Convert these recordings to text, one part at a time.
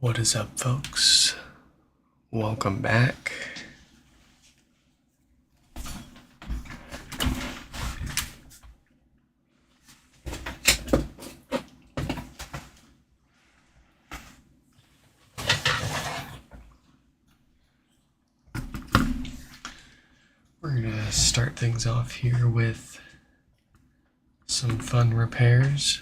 What is up, folks? Welcome back. We're gonna start things off here with some fun repairs.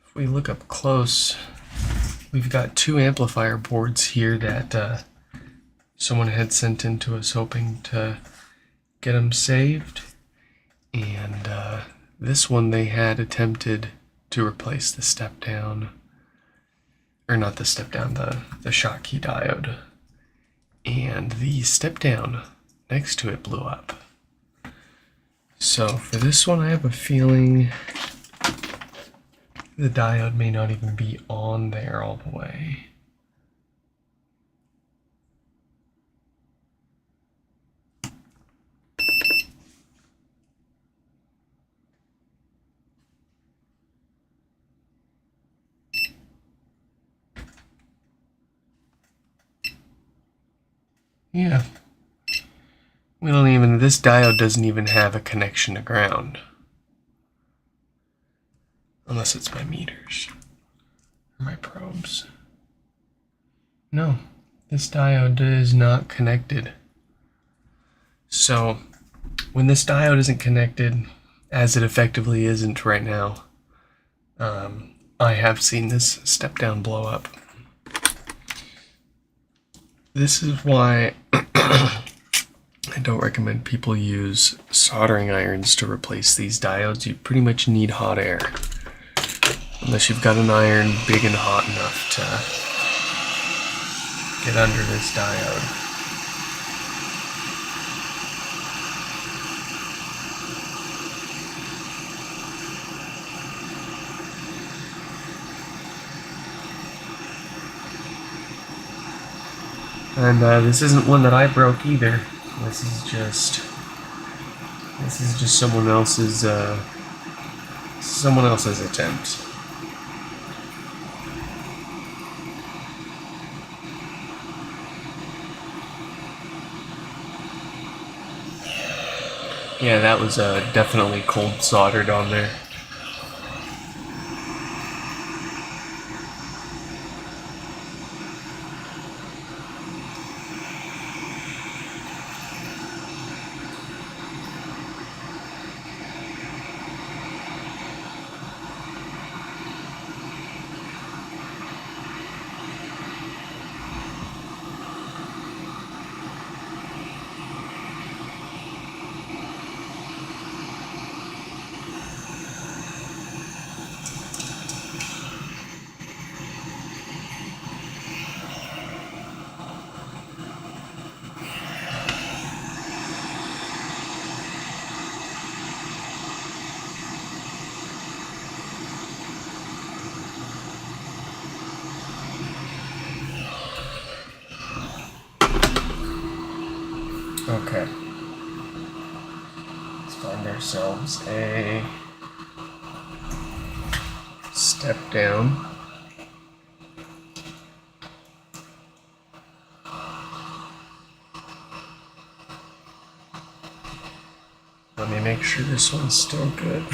If we look up close, we've got two amplifier boards here that someone had sent in to us hoping to get them saved. And this one they had attempted to replace the step down, or not the step down, the Schottky diode. And the step down next to it blew up. So for this one, I have a feeling the diode may not even be on there all the way. Yeah. This diode doesn't even have a connection to ground. Unless it's my meters. Or my probes. No, this diode is not connected. So, when this diode isn't connected, as it effectively isn't right now, I have seen this step down blow up. This is why I don't recommend people use soldering irons to replace these diodes. You pretty much need hot air. Unless you've got an iron big and hot enough to get under this diode. And this isn't one that I broke either. This is just someone else's attempt. Yeah, that was definitely cold soldered on there. Okay. Let's find ourselves a step down. Let me make sure this one's still good.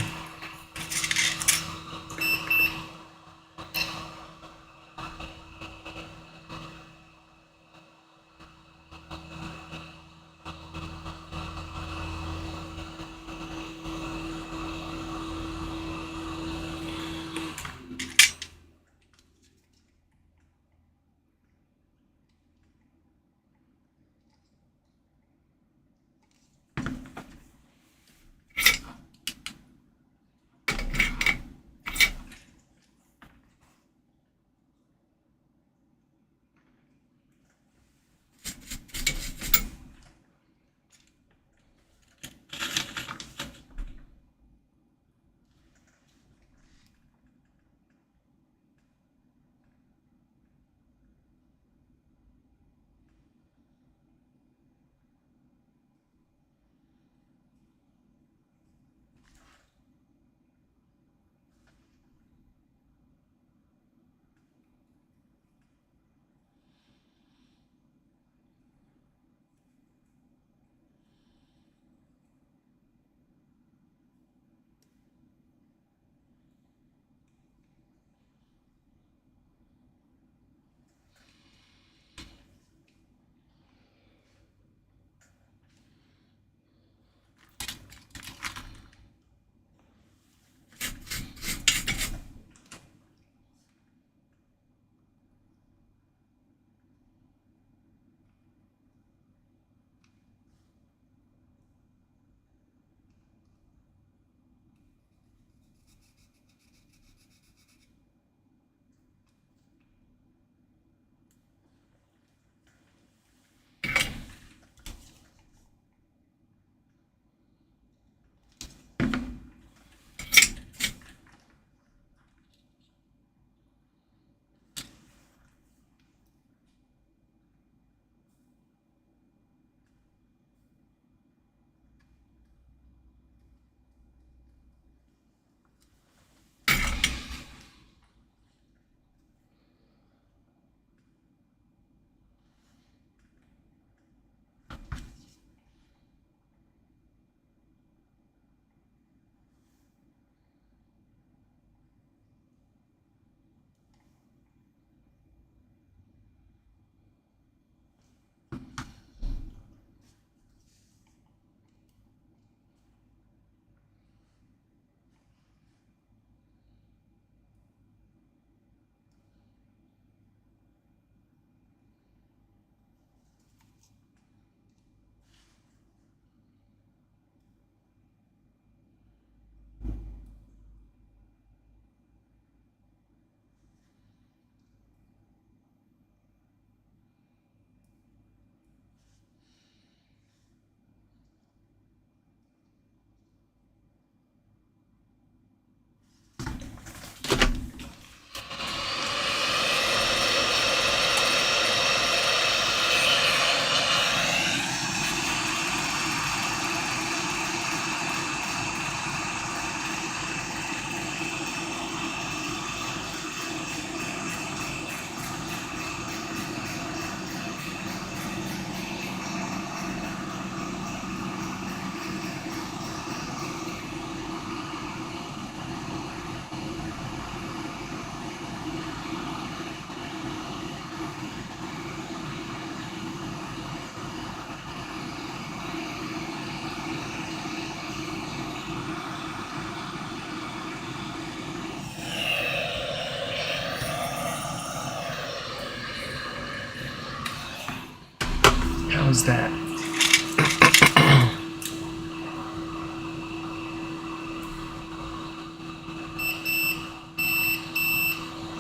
was that?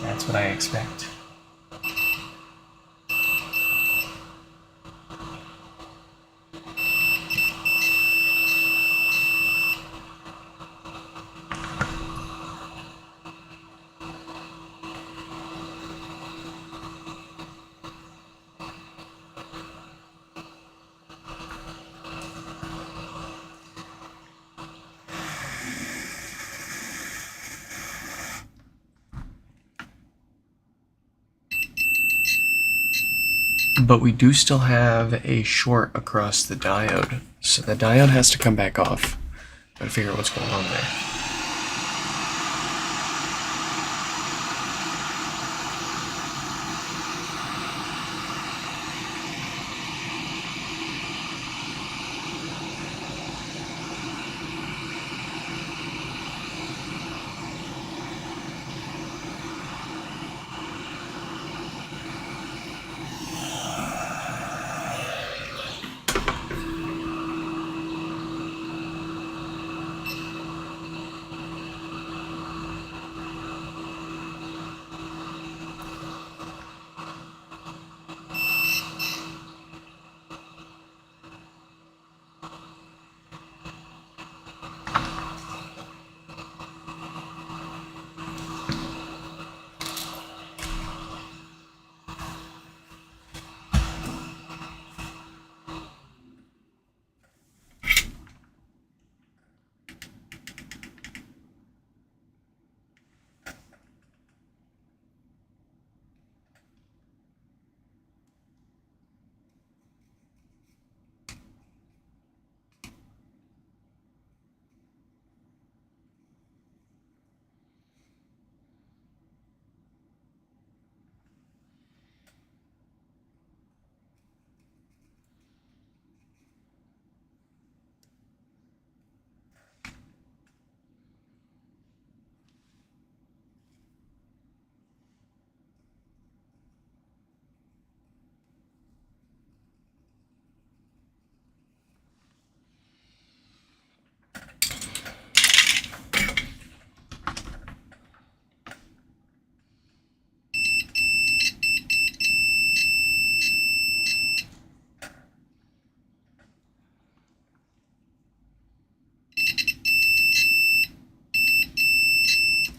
That's what I expect. But we do still have a short across the diode, so the diode has to come back off. Gotta figure out what's going on there.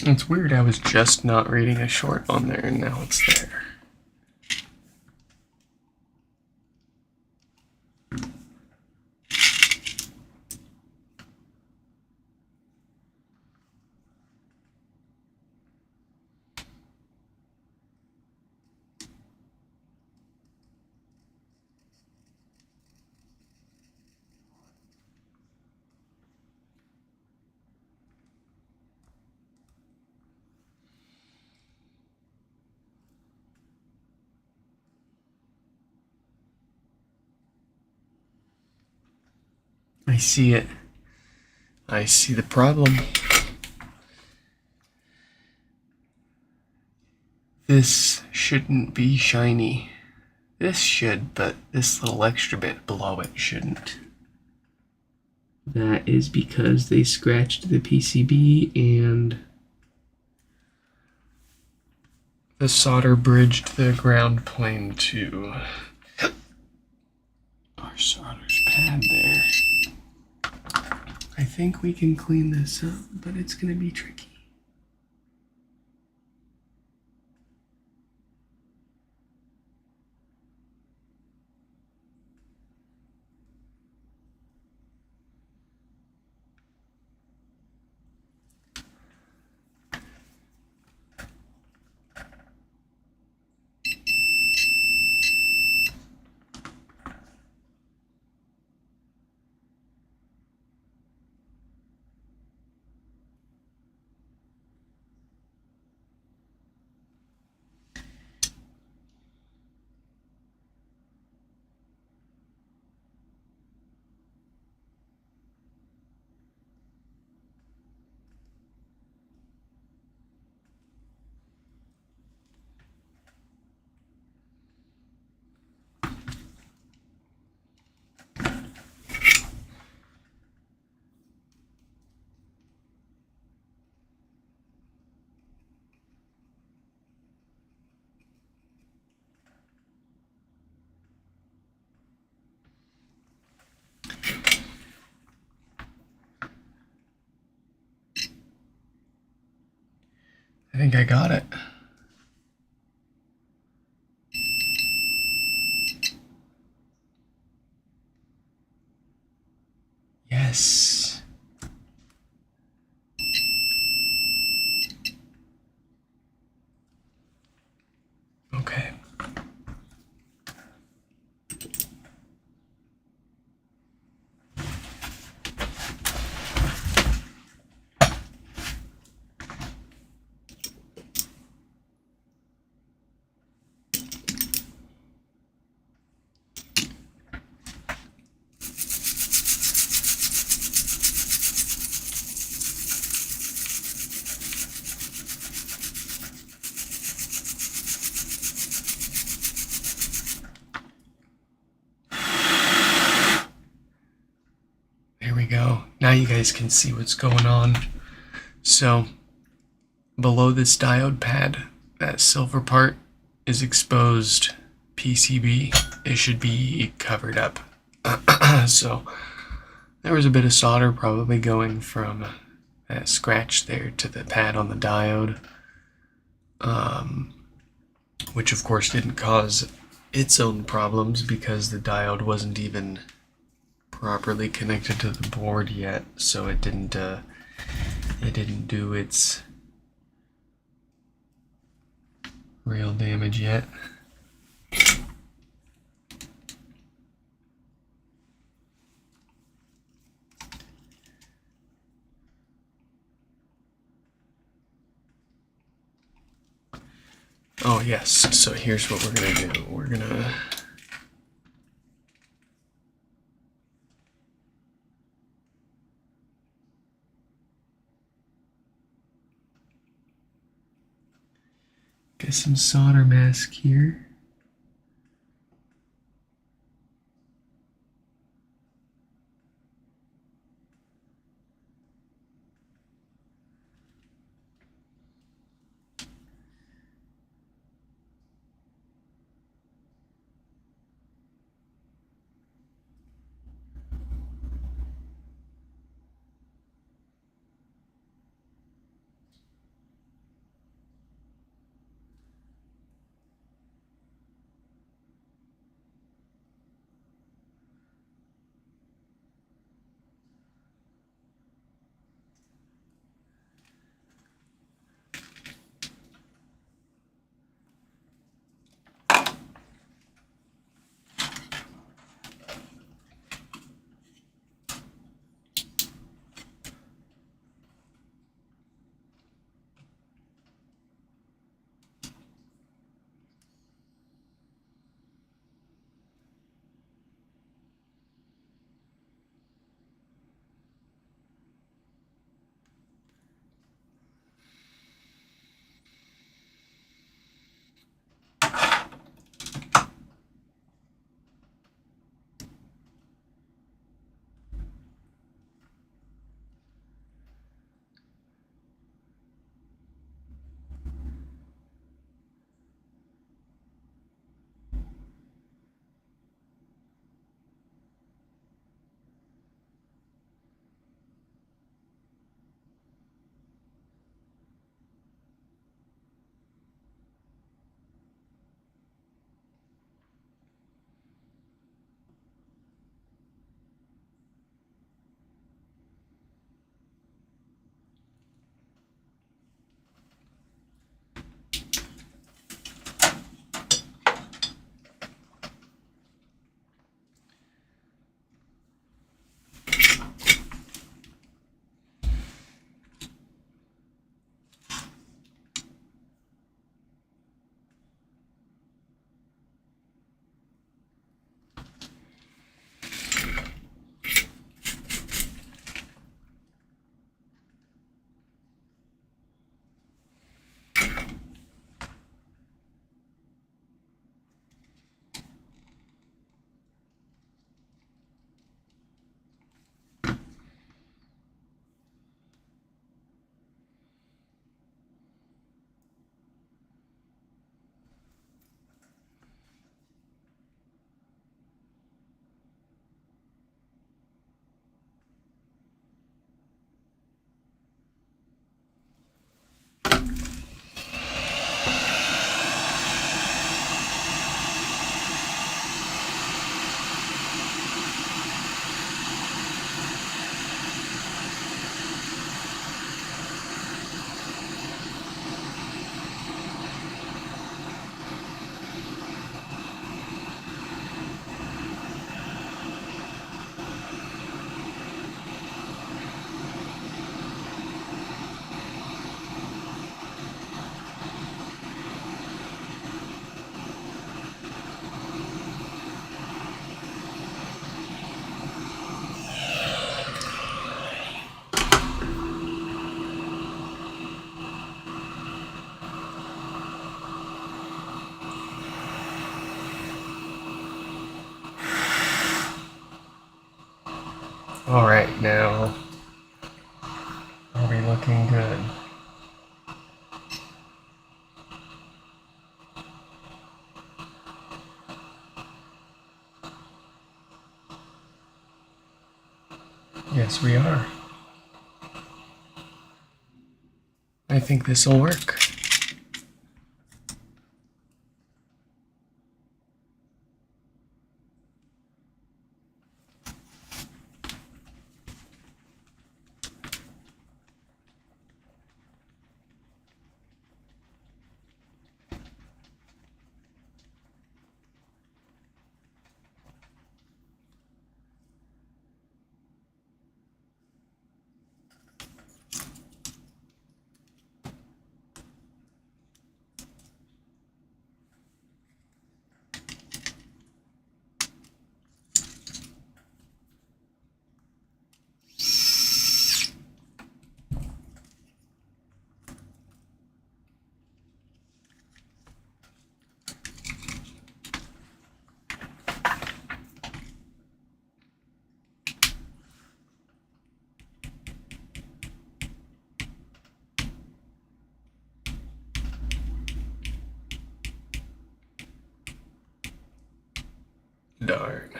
It's weird, I was just not reading a short on there and now it's there. I see it. I see the problem. This shouldn't be shiny. This should, but this little extra bit below it shouldn't. That is because they scratched the PCB and the solder bridged the ground plane to our solder's pad there. I think we can clean this up, but it's going to be tricky. think I got it. Yes. Okay. There we go. Now you guys can see what's going on. So, below this diode pad, that silver part is exposed PCB. It should be covered up. So, there was a bit of solder probably going from that scratch there to the pad on the diode, which of course didn't cause its own problems because the diode wasn't even properly connected to the board yet, so it didn't do its real damage yet. Oh yes, so here's what we're gonna do. We're gonna get some solder mask here. right now. Are we looking good? Yes, we are. I think this will work. Darn.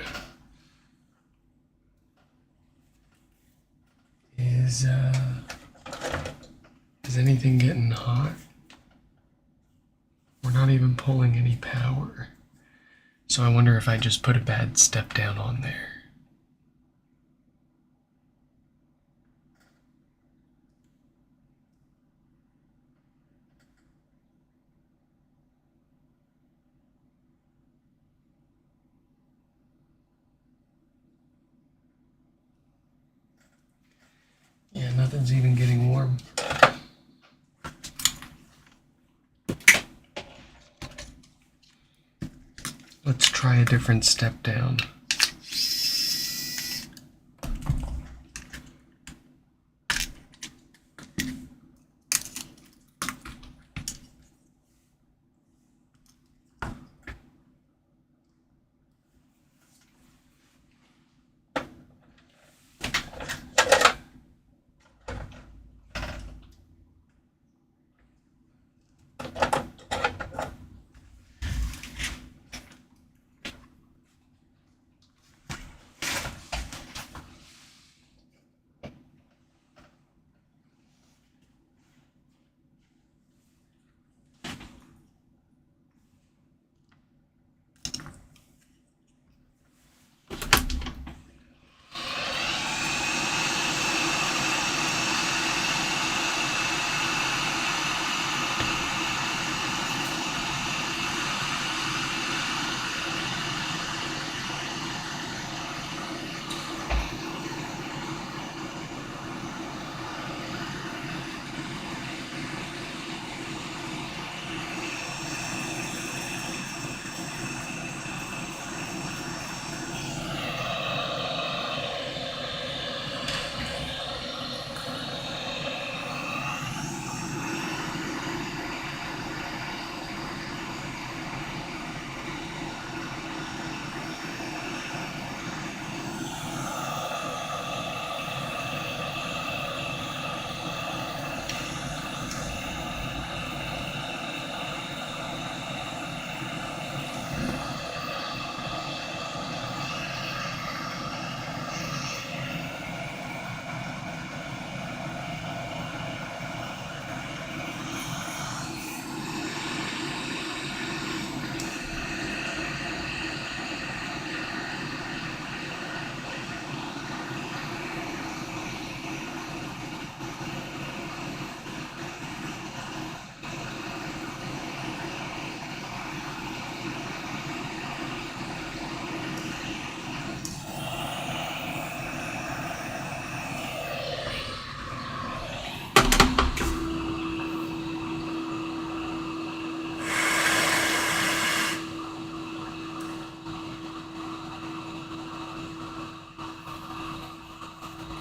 Is anything getting hot? We're not even pulling any power. So I wonder if I just put a bad step down on there. Yeah, nothing's even getting warm. Let's try a different step down.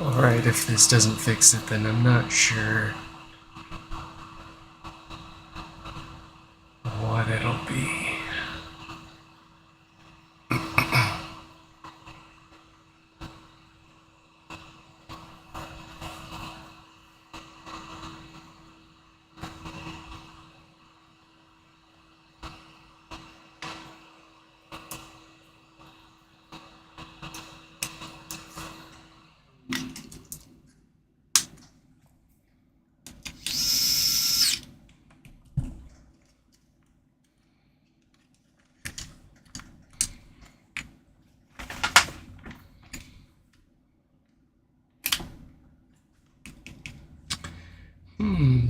Alright, if this doesn't fix it, then I'm not sure what it'll be.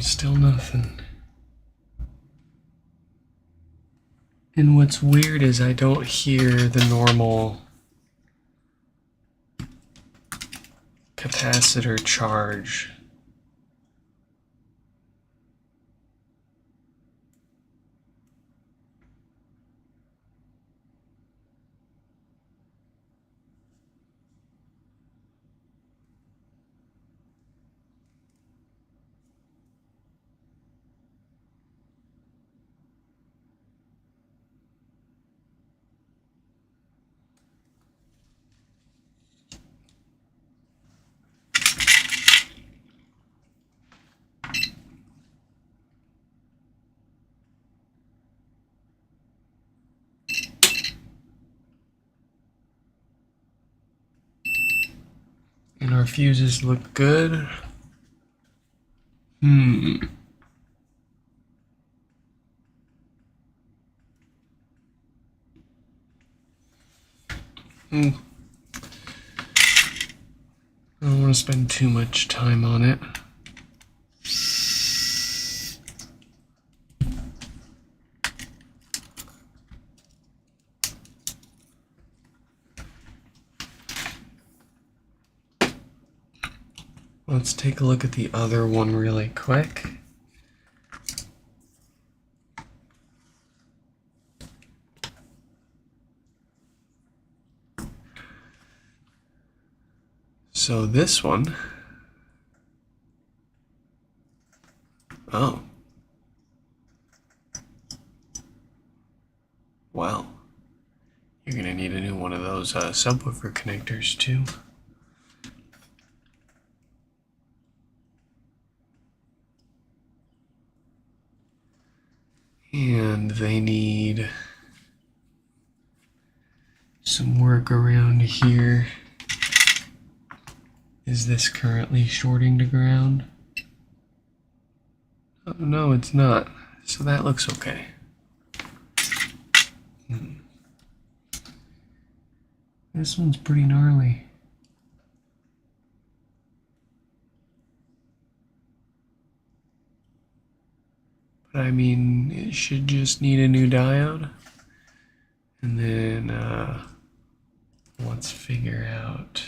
Still nothing. And what's weird is I don't hear the normal capacitor charge. And our fuses look good. Hmm. I don't want to spend too much time on it. Let's take a look at the other one really quick. So this one, oh, well, you're gonna need a new one of those subwoofer connectors too. And they need some work around here. Is this currently shorting to ground? Oh, no, it's not. So that looks okay. This one's pretty gnarly. But I mean, it should just need a new diode. And then let's figure out,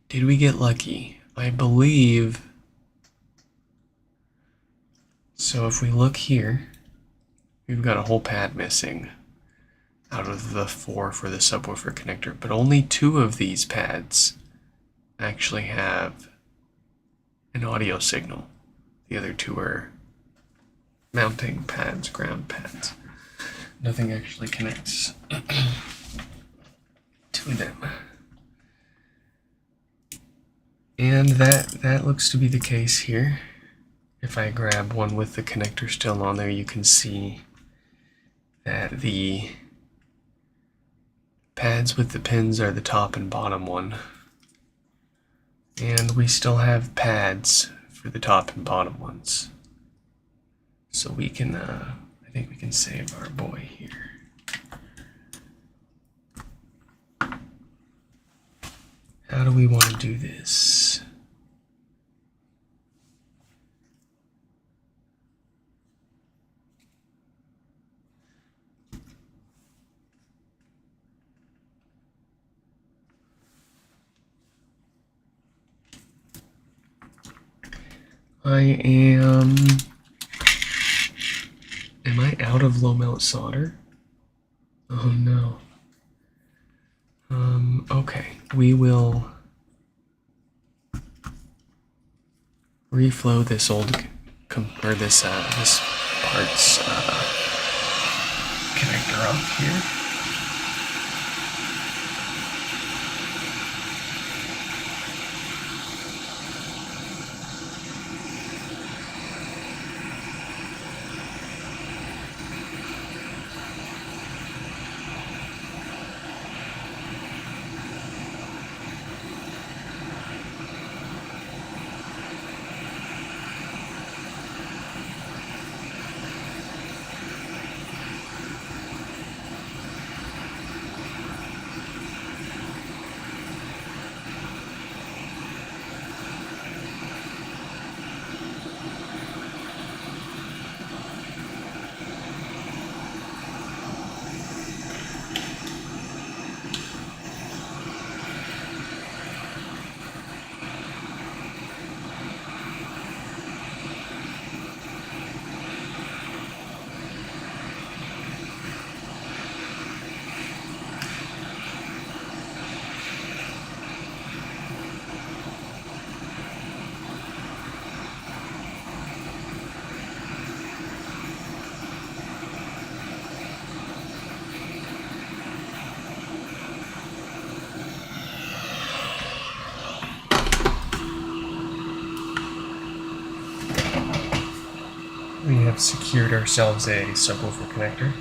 did we get lucky? I believe, so if we look here, we've got a whole pad missing out of the 4 for the subwoofer connector, but only 2 of these pads actually have an audio signal. The other 2 are mounting pads, ground pads. Nothing actually connects to them. And that looks to be the case here. If I grab one with the connector still on there, you can see that the pads with the pins are the top and bottom one. And we still have pads for the top and bottom ones. So we can, I think we can save our boy here. How do we want to do this? Am I out of low melt solder? Oh no. Okay, we will reflow this this parts connector off here. have secured ourselves a subwoofer connector.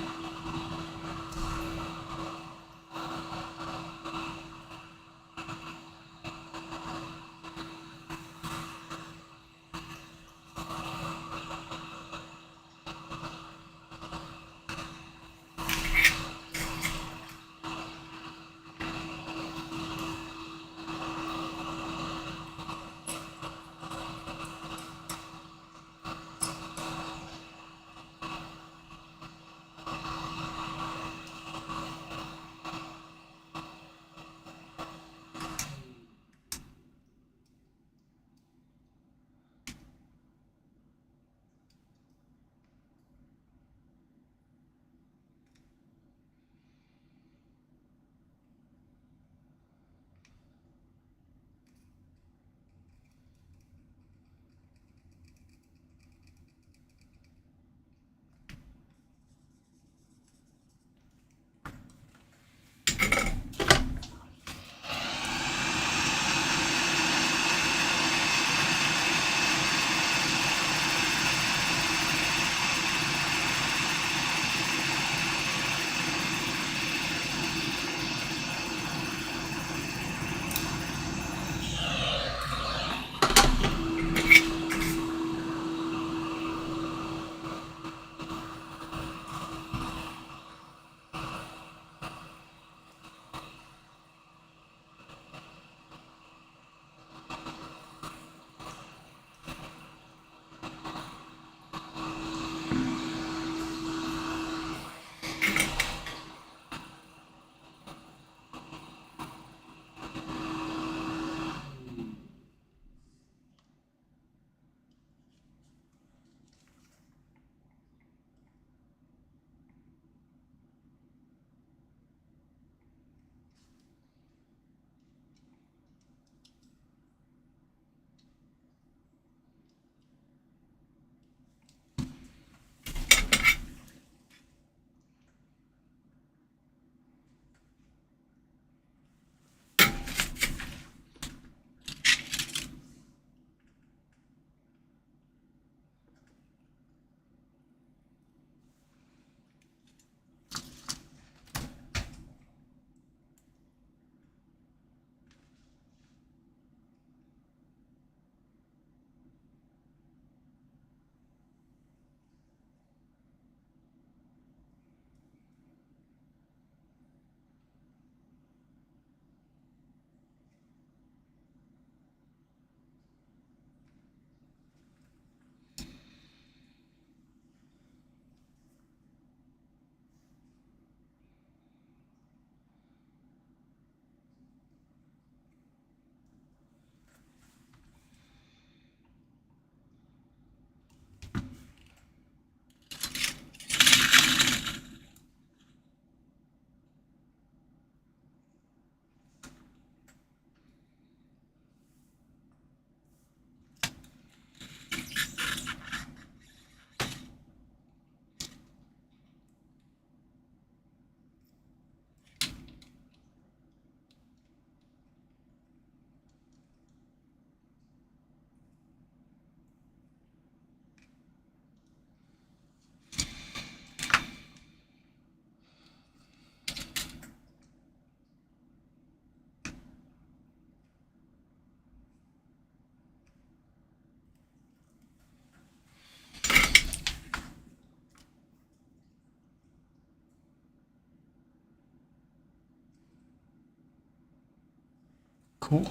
Cool.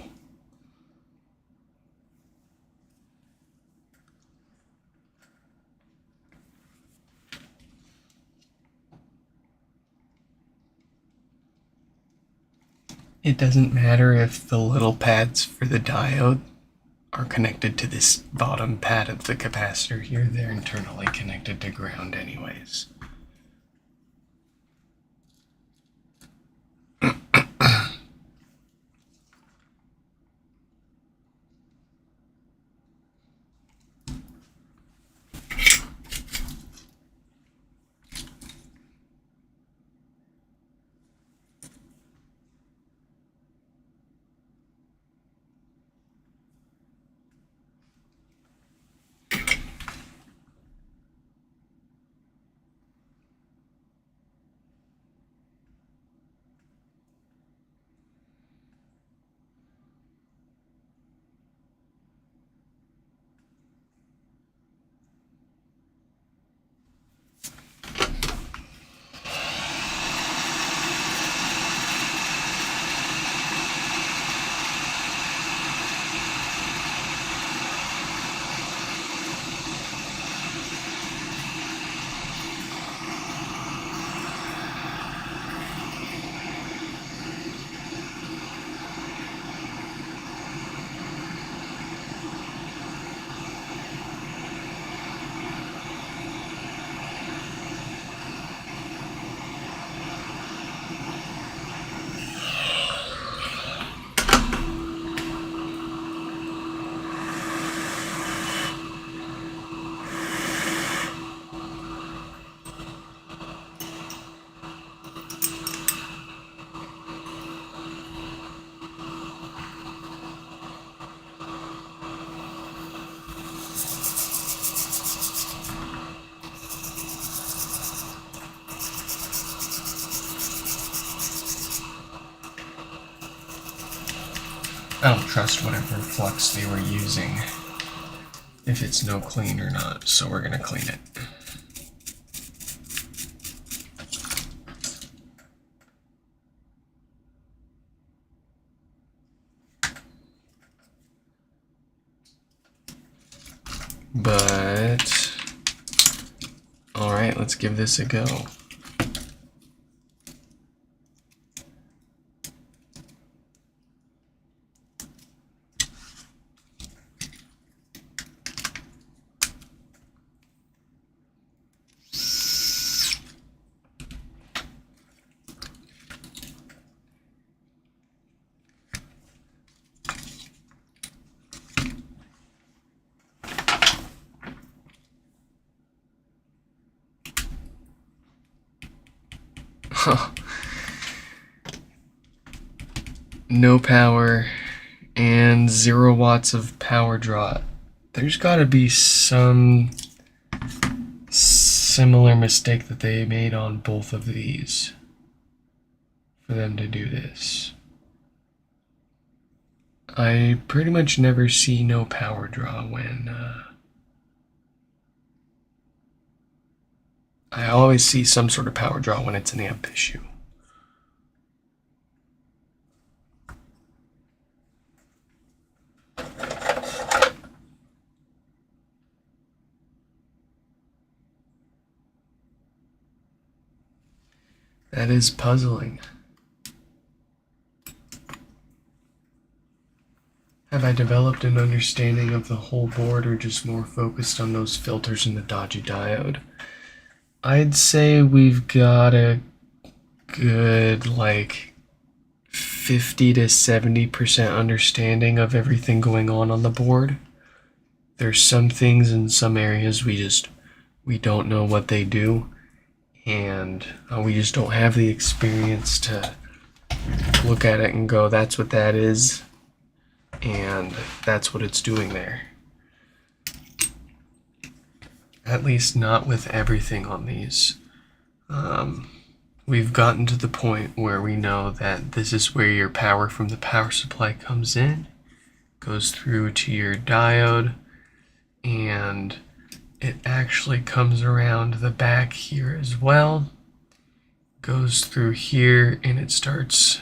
It doesn't matter if the little pads for the diode are connected to this bottom pad of the capacitor here. They're internally connected to ground anyways. I don't trust whatever flux they were using, if it's no clean or not, so we're gonna clean it. But, alright, let's give this a go. No power and 0 watts of power draw. There's got to be some similar mistake that they made on both of these for them to do this. I pretty much never see no power draw when I always see some sort of power draw when it's an amp issue. That is puzzling. Have I developed an understanding of the whole board or just more focused on those filters and the dodgy diode? I'd say we've got a good, like, 50 to 70% understanding of everything going on the board. There's some things in some areas we don't know what they do, and we just don't have the experience to look at it and go, that's what that is, and that's what it's doing there. At least not with everything on these. We've gotten to the point where we know that this is where your power from the power supply comes in, goes through to your diode, and it actually comes around the back here as well, goes through here, and it starts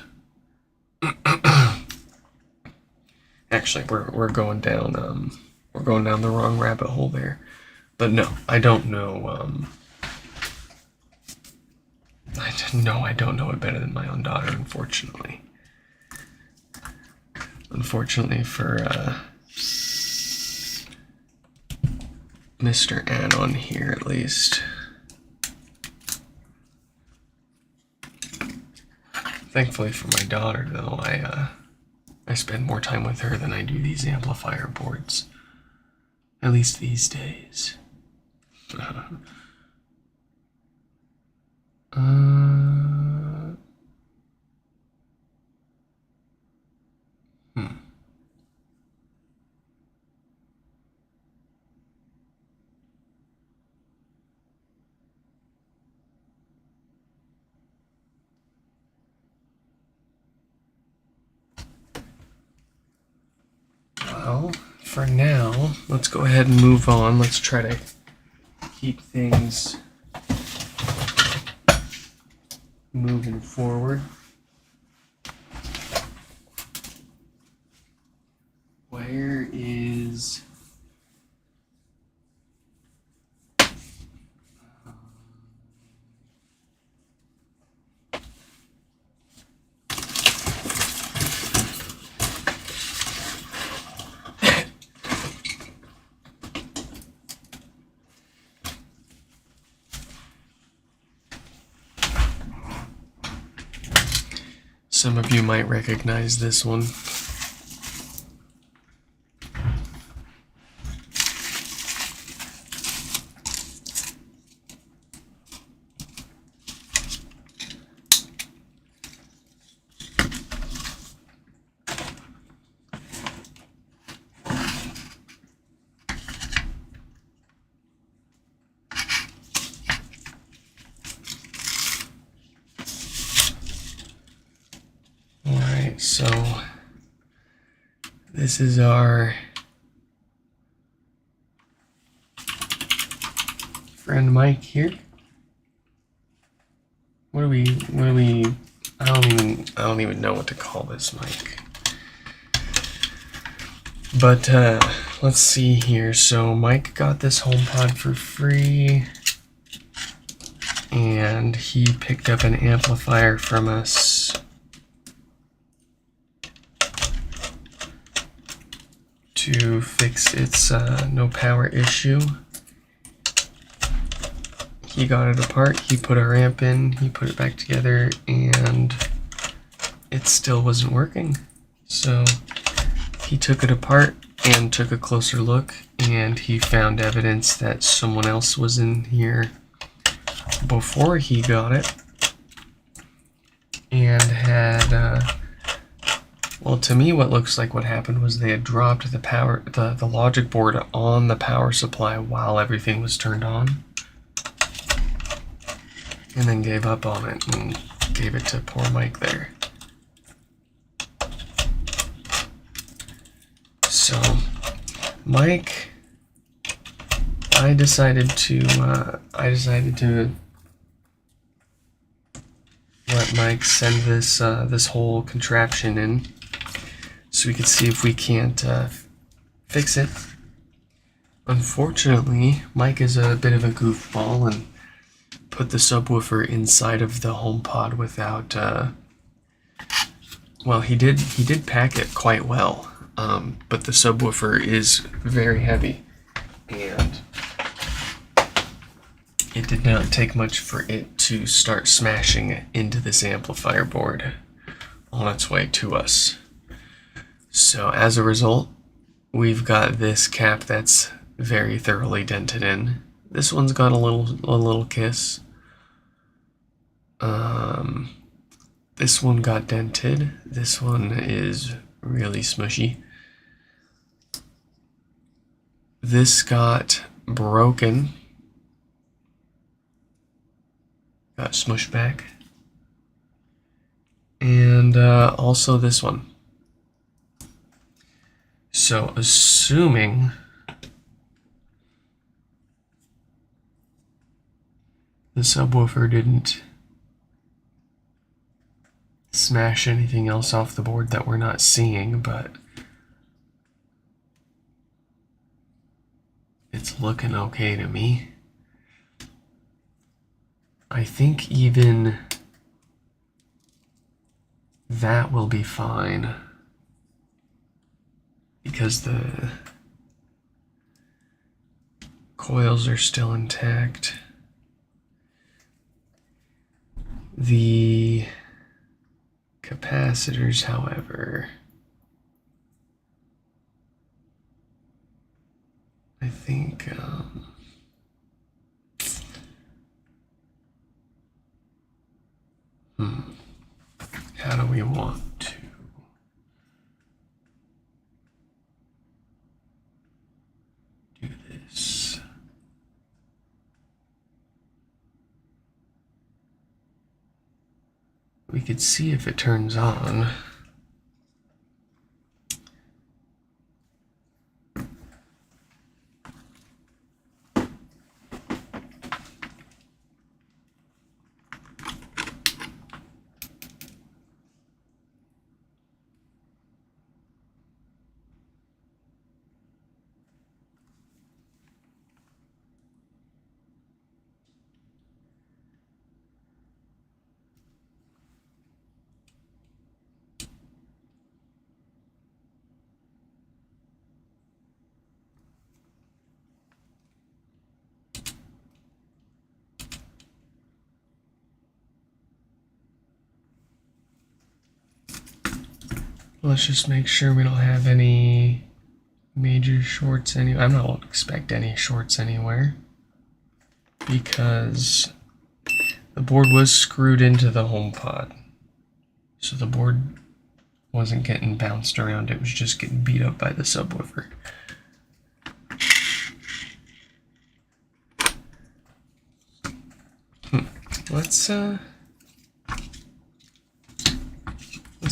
actually we're going down the wrong rabbit hole there. But no, I don't know. I don't know it better than my own daughter, unfortunately. Unfortunately for Mr. Anon here, at least. Thankfully for my daughter, though, I spend more time with her than I do these amplifier boards. At least these days. Well, for now, let's go ahead and move on. Let's try to keep things moving forward. Where is some of you might recognize this one. So This is our friend Mike here. What do we, I don't even know what to call this mic. But let's see here. So Mike got this HomePod for free, and he picked up an amplifier from us to fix its no power issue. He got it apart, he put our amp in, he put it back together, and it still wasn't working. So he took it apart and took a closer look, and he found evidence that someone else was in here before he got it and had well, to me what looks like what happened was they had dropped the logic board on the power supply while everything was turned on, and then gave up on it and gave it to poor Mike there. So Mike, I decided to let Mike send this whole contraption in so we could see if we can't fix it. Unfortunately, Mike is a bit of a goofball and put the subwoofer inside of the HomePod without well, he did pack it quite well, but the subwoofer is very heavy, and it did not take much for it to start smashing into this amplifier board on its way to us. So as a result, we've got this cap that's very thoroughly dented in. This one's got a little kiss. This one got dented. This one is really smushy. This got broken. Got smushed back. And also this one. So assuming the subwoofer didn't smash anything else off the board that we're not seeing, but it's looking okay to me. I think even that will be fine because the coils are still intact. The capacitors, however, I think how do we want to do this? We could see if it turns on. Let's just make sure we don't have any major shorts anywhere. I don't expect any shorts anywhere because the board was screwed into the HomePod. So the board wasn't getting bounced around, it was just getting beat up by the subwoofer. Let's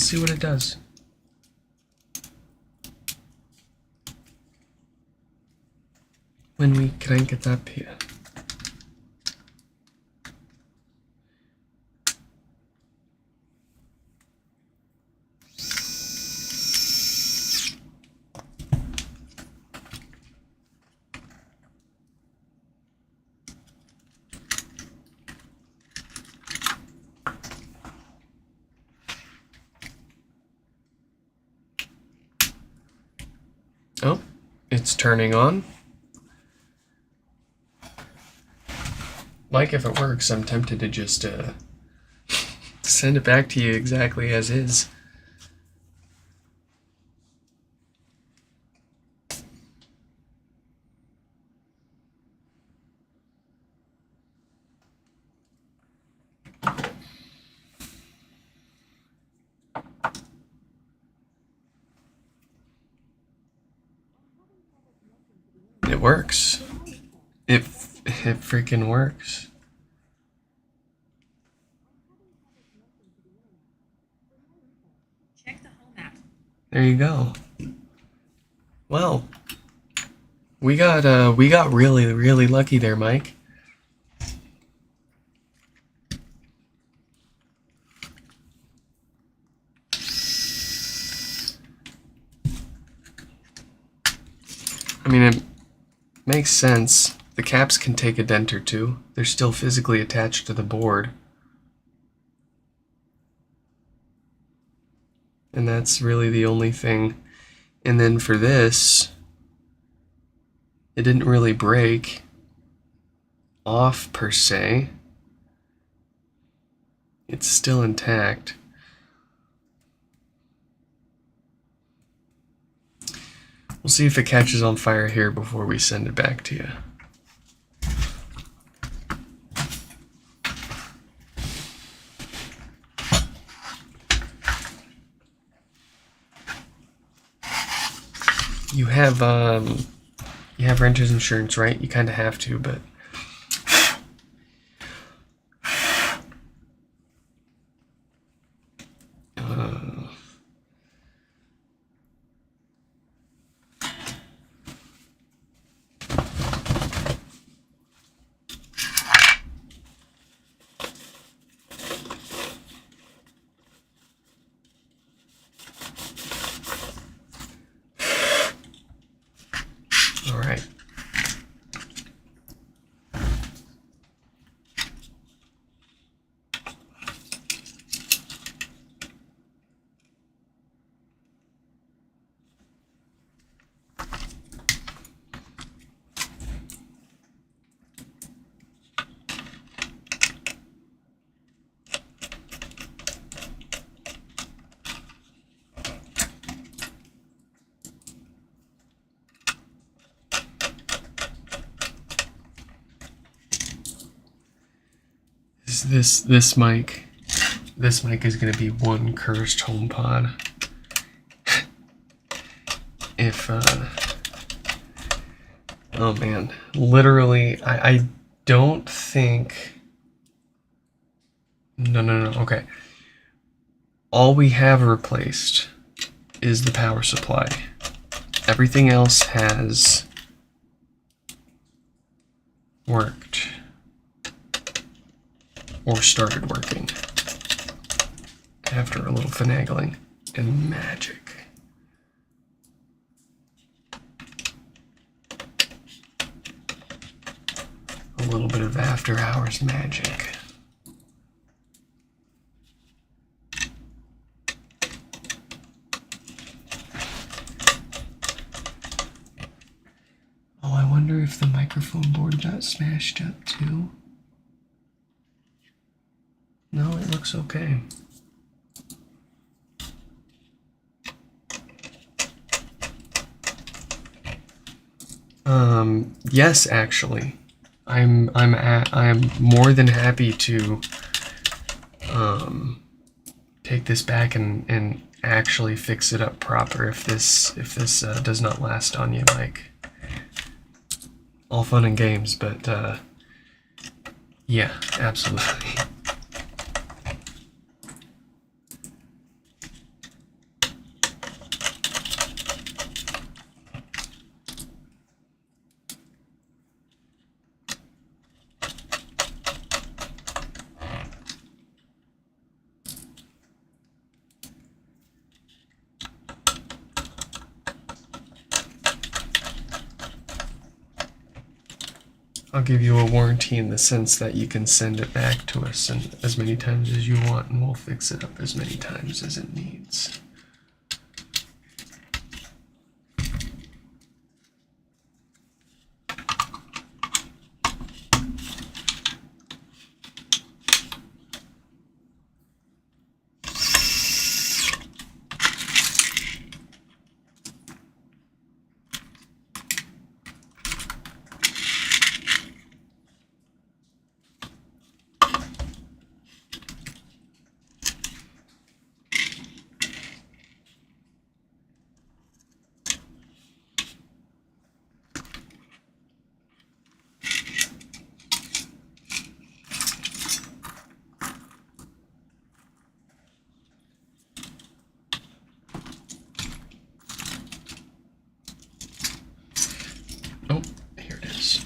see what it does. when we crank it up here. Oh, it's turning on. Like, if it works, I'm tempted to just send it back to you exactly as is. It works. It freaking works. Check the home app. There you go. Well, we got really, really lucky there, Mike. I mean, it makes sense. The caps can take a dent or two. They're still physically attached to the board. And that's really the only thing. And then for this, it didn't really break off per se. It's still intact. We'll see if it catches on fire here before we send it back to you. You have renter's insurance, right? You kind of have to, but all right. This mic is gonna be one cursed HomePod. If oh man, literally, I don't think. No. Okay, all we have replaced is the power supply. Everything else has worked. Or started working after a little finagling and magic. A little bit of after hours magic. Oh, I wonder if the microphone board got smashed up too. No, it looks okay. Yes, actually, I'm more than happy to take this back and actually fix it up proper if this does not last on you, Mike. All fun and games, but yeah, absolutely. I'll give you a warranty in the sense that you can send it back to us and as many times as you want, and we'll fix it up as many times as it needs. Oh, here it is.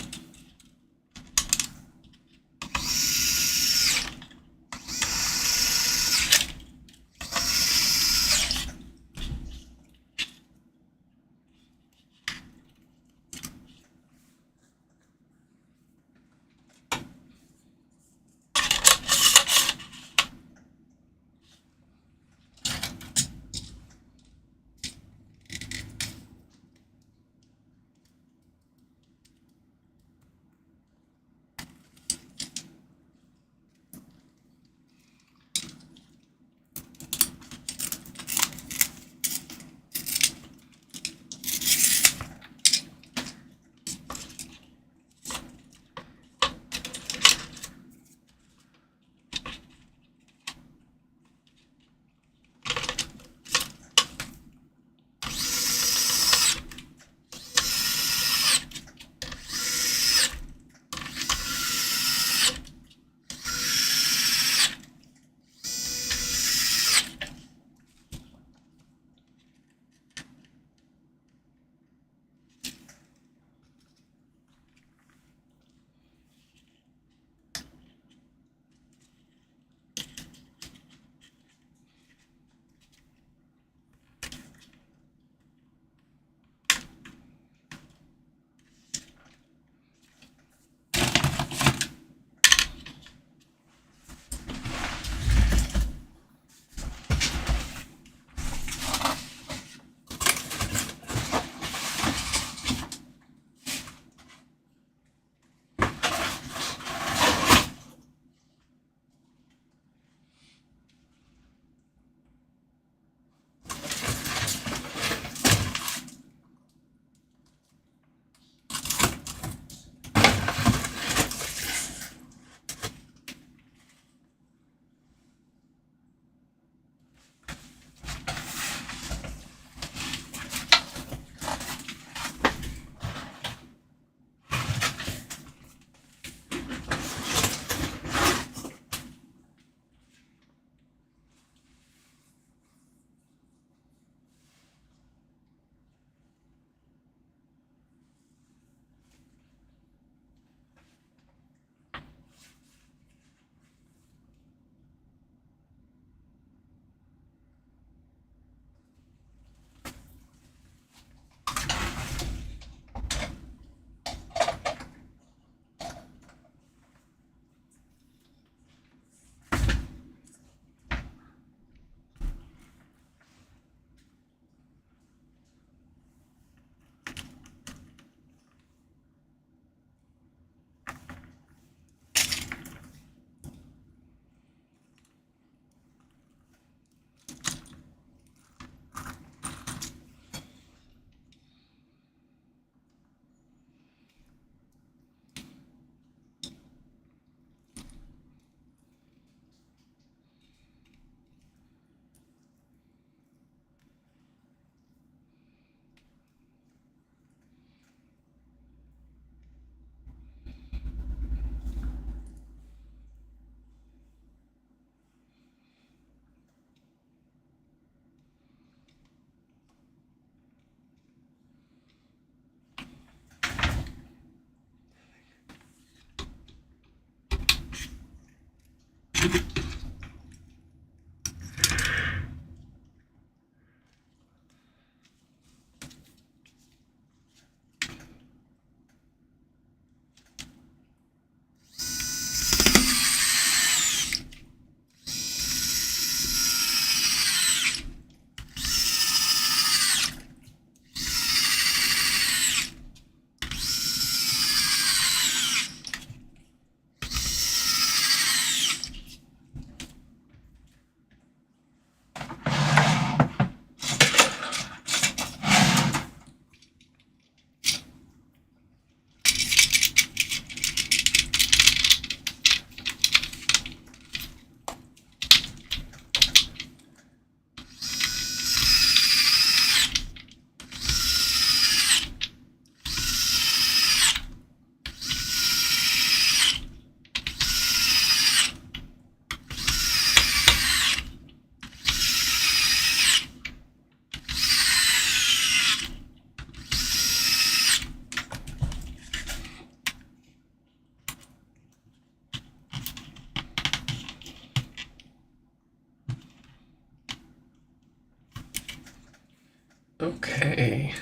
Okay.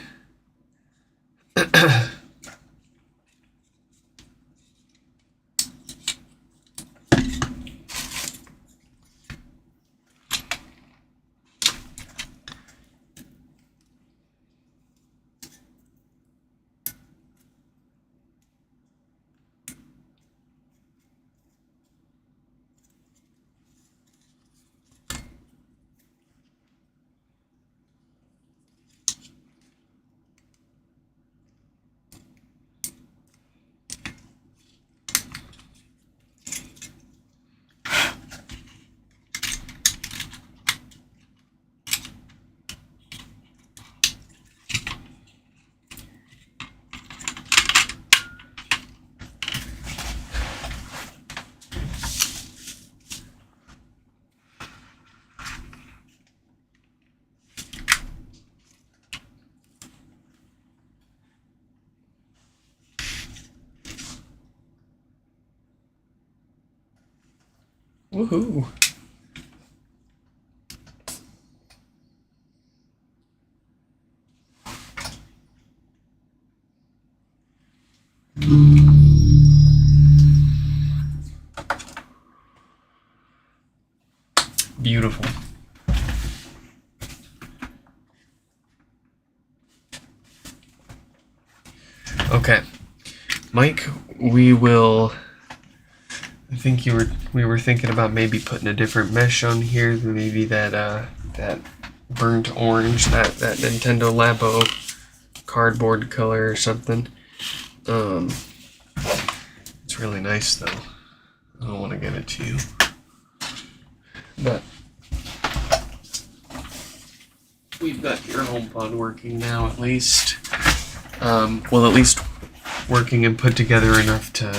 Woohoo! Beautiful. Okay, Mike, we think we were thinking about maybe putting a different mesh on here, maybe that burnt orange, that Nintendo Labo cardboard color or something. It's really nice though. I don't want to give it to you, but we've got your HomePod working now at least. Well, at least working and put together enough to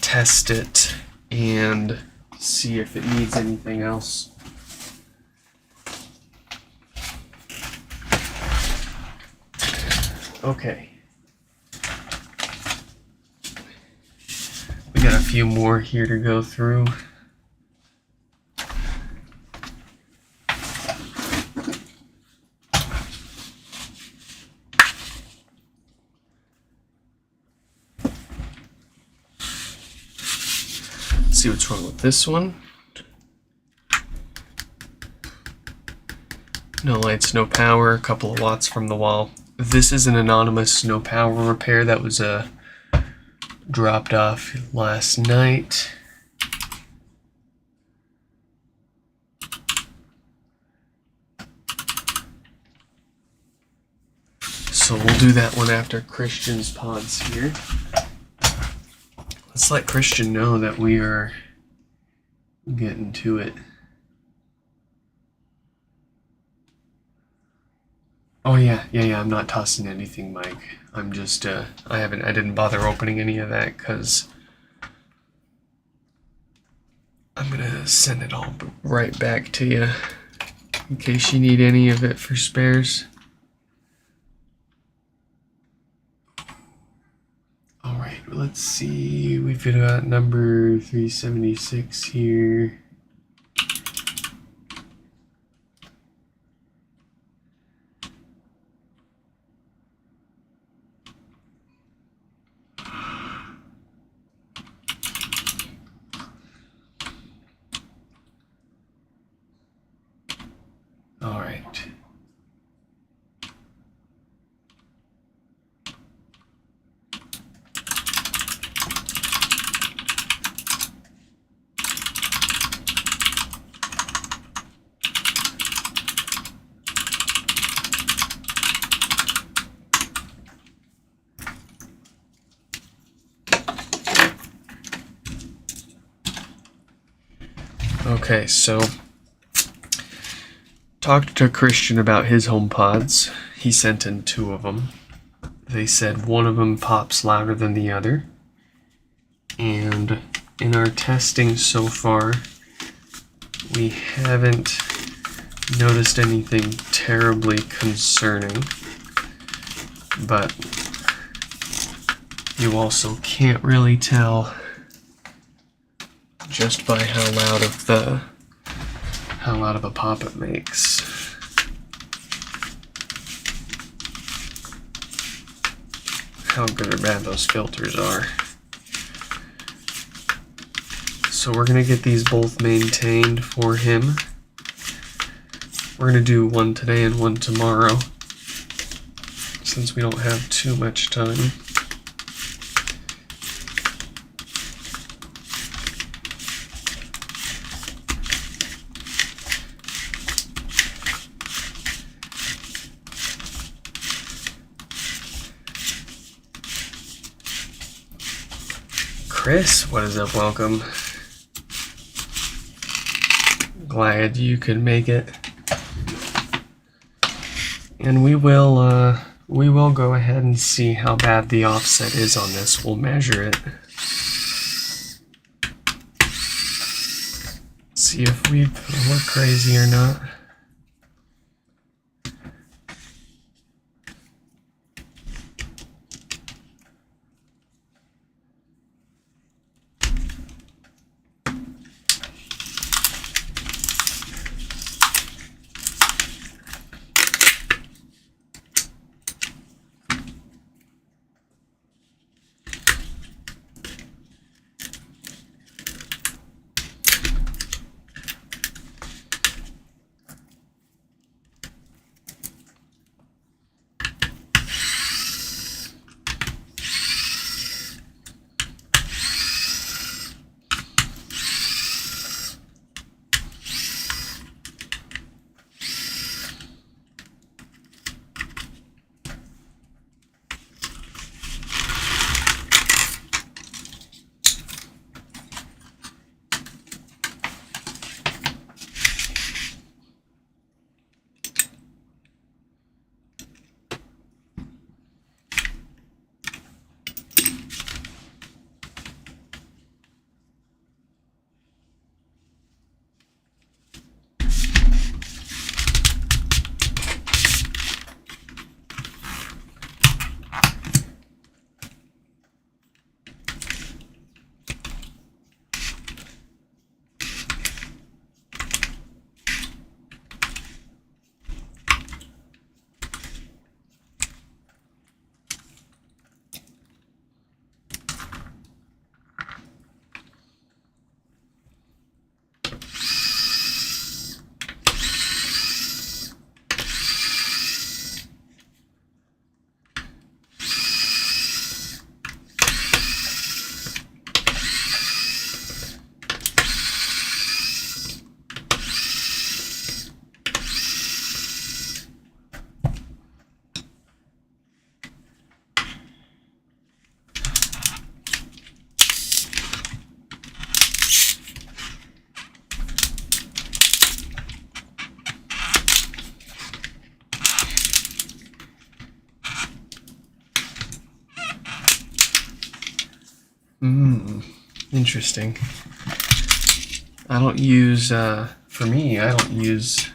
test it and see if it needs anything else. Okay. We got a few more here to go through. See what's wrong with this one. No lights, no power, a couple of watts from the wall. This is an anonymous no power repair that was dropped off last night. So we'll do that one after Christian's pod's here. Let's let Christian know that we are getting to it. Oh yeah, I'm not tossing anything, Mike. I'm just, I didn't bother opening any of that because I'm gonna send it all right back to you in case you need any of it for spares. Alright, let's see. We've got number 376 here. Alright. Okay, so talked to Christian about his HomePods. He sent in 2 of them. They said one of them pops louder than the other. And in our testing so far, we haven't noticed anything terribly concerning. But you also can't really tell just by how loud of a pop it makes. how good or bad those filters are. So we're going to get these both maintained for him. We're going to do one today and one tomorrow, since we don't have too much time. Chris, what is up? Welcome. Glad you could make it. And we will go ahead and see how bad the offset is on this. We'll measure it. See if we look crazy or not. Interesting. I don't use, for me, I don't use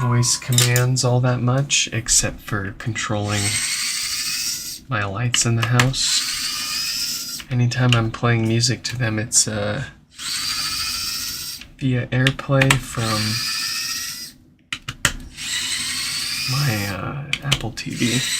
voice commands all that much, except for controlling my lights in the house. Anytime I'm playing music to them, it's via AirPlay from my Apple TV.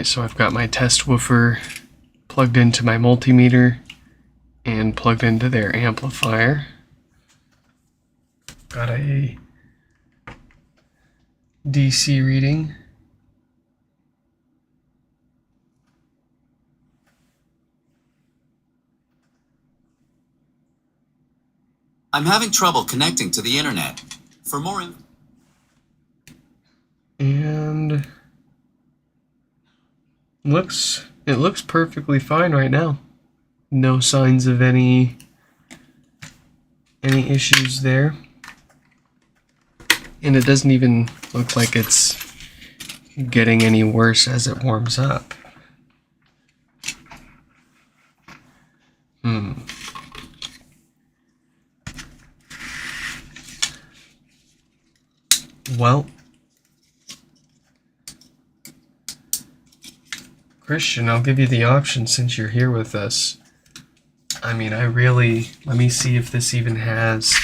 Alright, so I've got my test woofer plugged into my multimeter and plugged into their amplifier. Got a DC reading. I'm having trouble connecting to the internet. For more info. And it looks perfectly fine right now. No signs of any issues there. And it doesn't even look like it's getting any worse as it warms up. Well, Christian, I'll give you the option since you're here with us. I mean, let me see if this even has...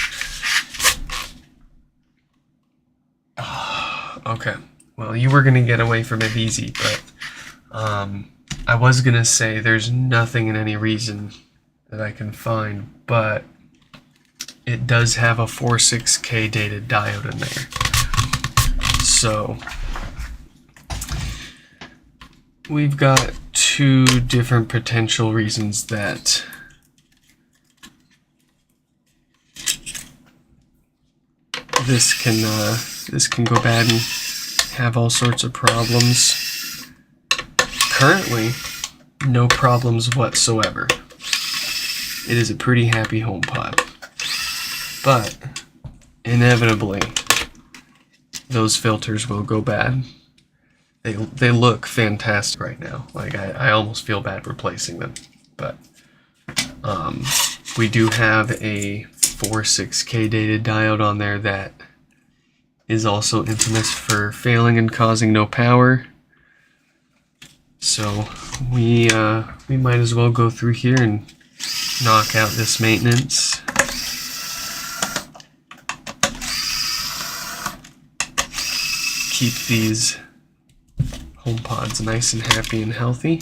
Okay, well, you were going to get away from it easy, but I was going to say there's nothing in any reason that I can find, but it does have a 46K dated diode in there. So we've got two different potential reasons that this can go bad and have all sorts of problems. Currently, no problems whatsoever. It is a pretty happy HomePod. But inevitably, those filters will go bad. They look fantastic right now. Like I almost feel bad replacing them. But we do have a 46K dated diode on there that is also infamous for failing and causing no power. So we might as well go through here and knock out this maintenance. Keep these HomePods nice and happy and healthy.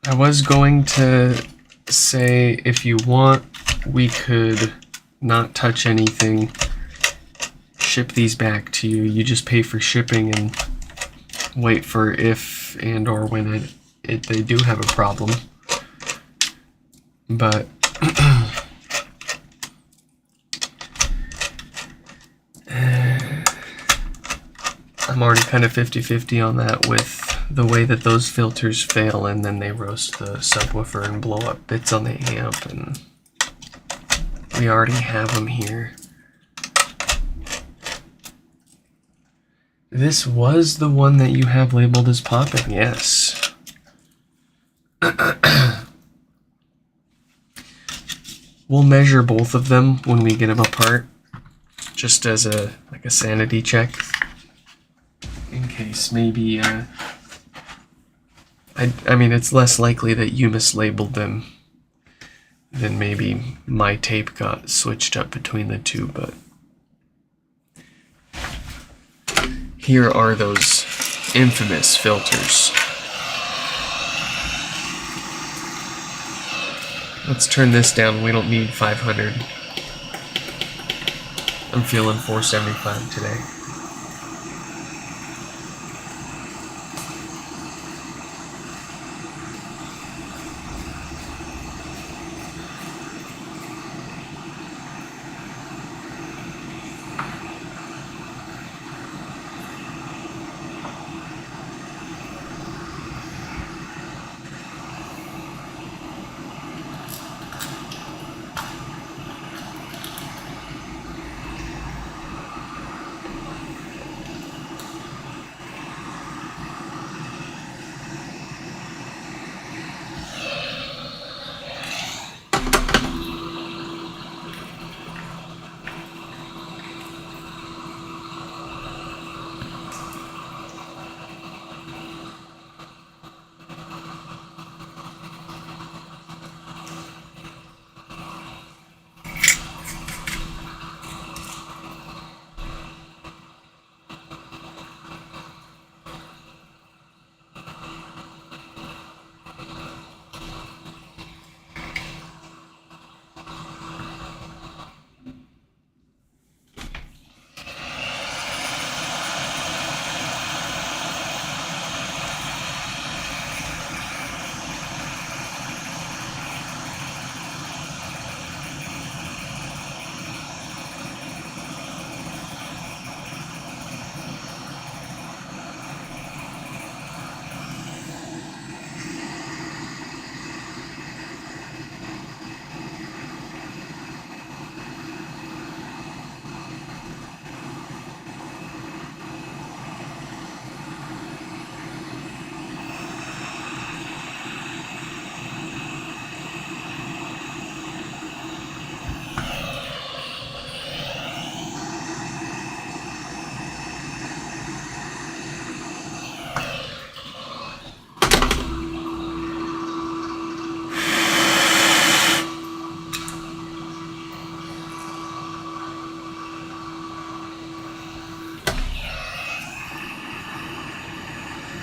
I was going to say, if you want, we could not touch anything, ship these back to you. You just pay for shipping and wait for if and or when they do have a problem. But I'm already kind of 50-50 on that with the way that those filters fail and then they roast the subwoofer and blow up bits on the amp, and we already have them here. This was the one that you have labeled as popping, yes. We'll measure both of them when we get them apart, just as a sanity check, in case maybe I mean, it's less likely that you mislabeled them than maybe my tape got switched up between the two, but here are those infamous filters. Let's turn this down. We don't need 500. I'm feeling 475 today.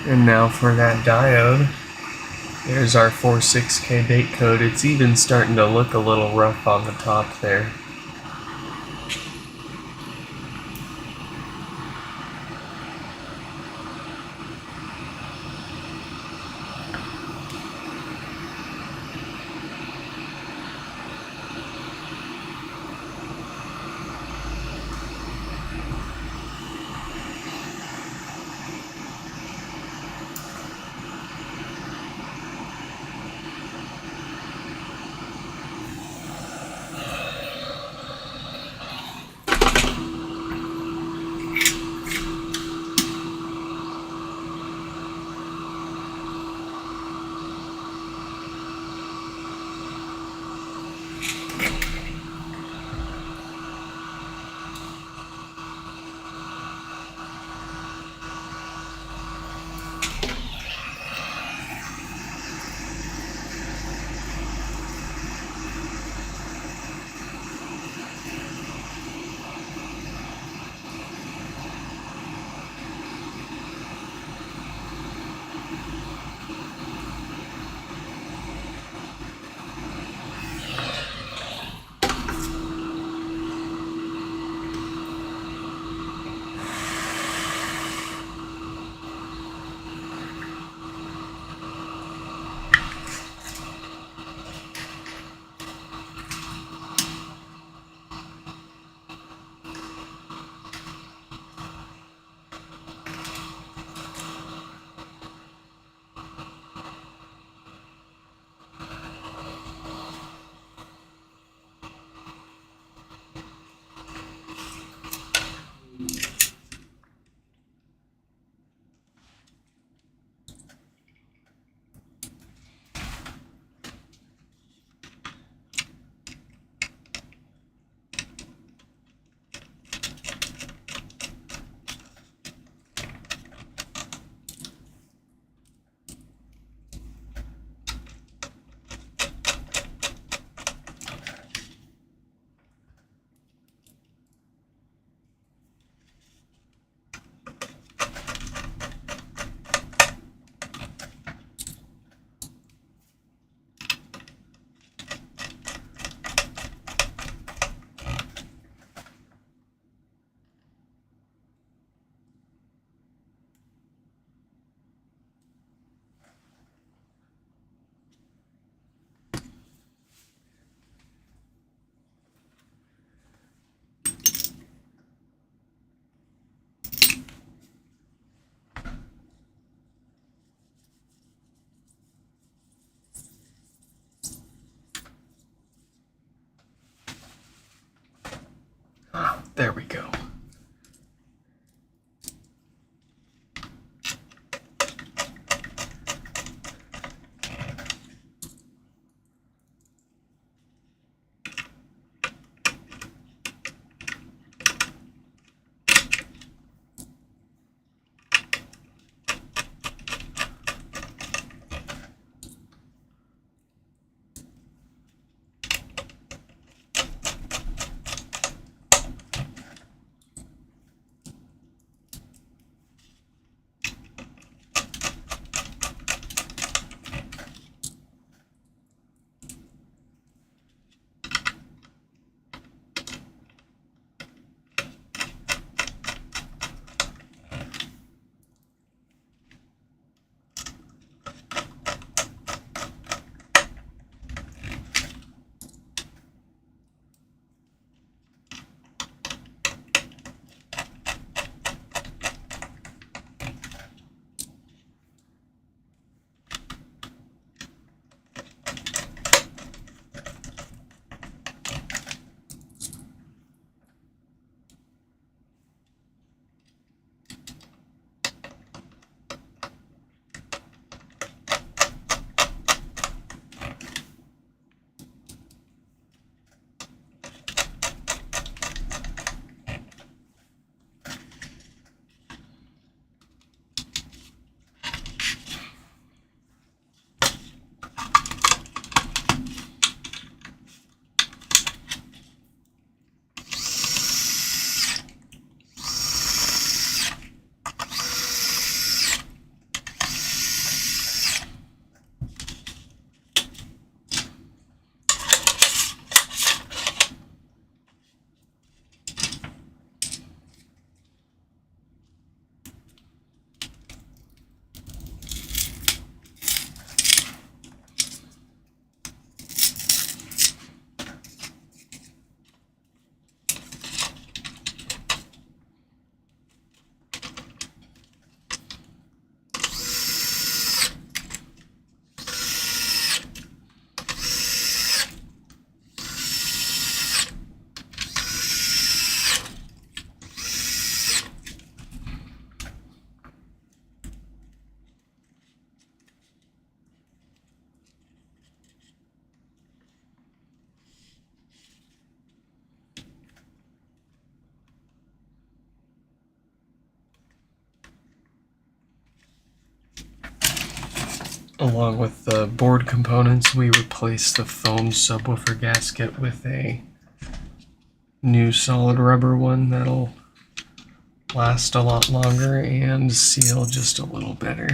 And now for that diode. There's our 46K date code. It's even starting to look a little rough on the top there. There we go. along with the board components, we replaced the foam subwoofer gasket with a new solid rubber one that'll last a lot longer and seal just a little better.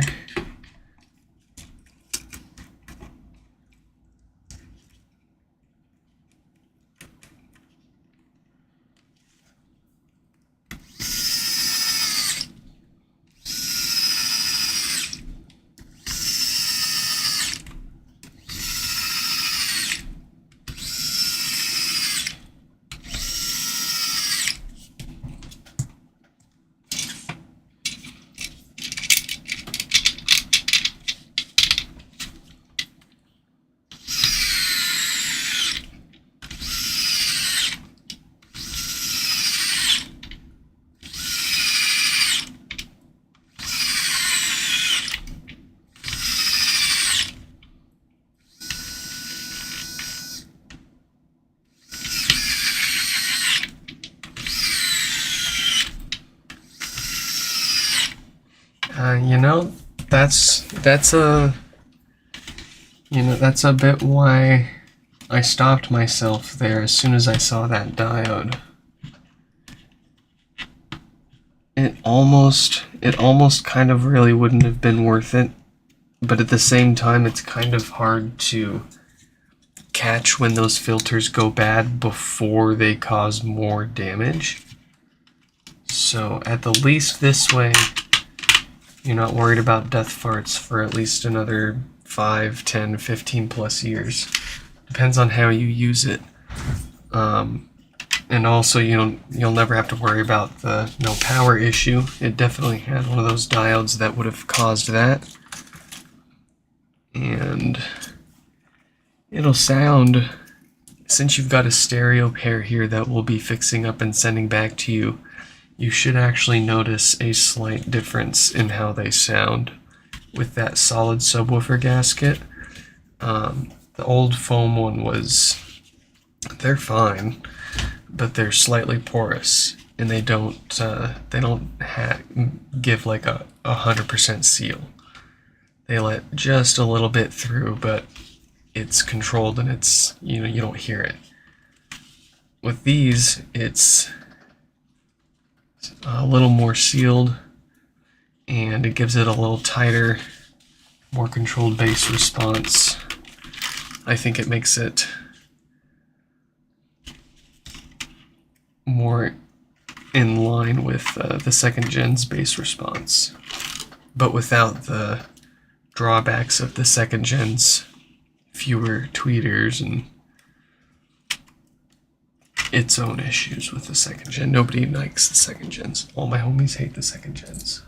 That's a bit why I stopped myself there as soon as I saw that diode. It almost kind of really wouldn't have been worth it, but at the same time, it's kind of hard to catch when those filters go bad before they cause more damage. So at the least this way, you're not worried about death farts for at least another 5, 10, 15 plus years. Depends on how you use it. And also, you'll never have to worry about the no power issue. It definitely had one of those diodes that would have caused that. And it'll sound, since you've got a stereo pair here that we'll be fixing up and sending back to you, you should actually notice a slight difference in how they sound with that solid subwoofer gasket. The old foam one they're fine, but they're slightly porous, and they don't give like a 100% seal. They let just a little bit through, but it's controlled and it's, you don't hear it. With these, it's a little more sealed, and it gives it a little tighter, more controlled bass response. I think it makes it more in line with the second gen's bass response, but without the drawbacks of the second gen's fewer tweeters and its own issues with the second gen. Nobody likes the second gens. All my homies hate the second gens.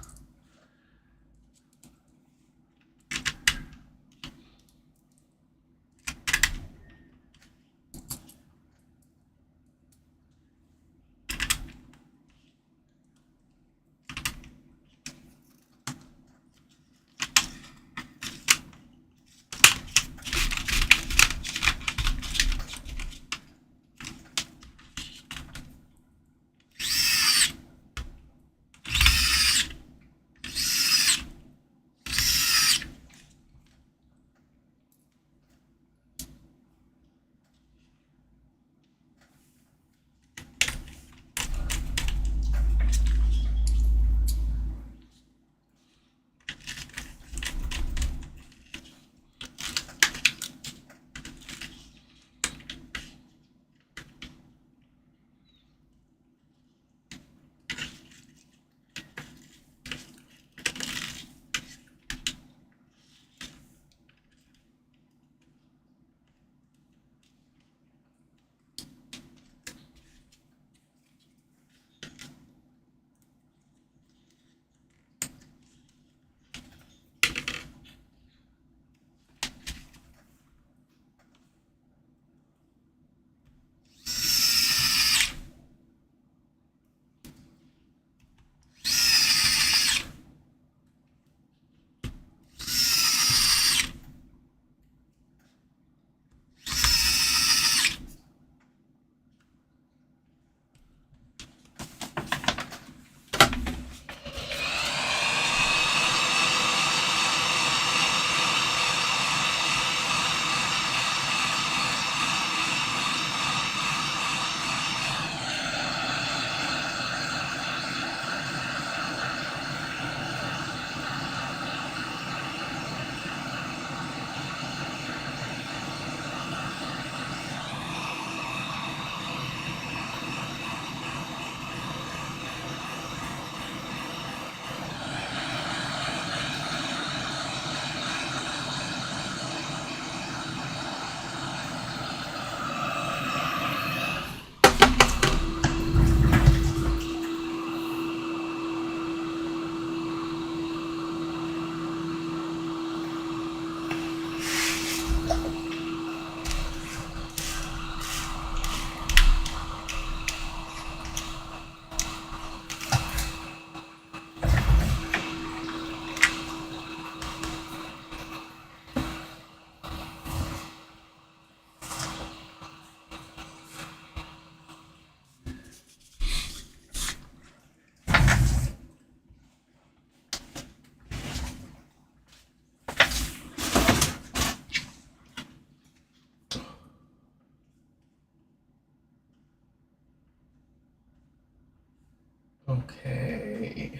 Okay.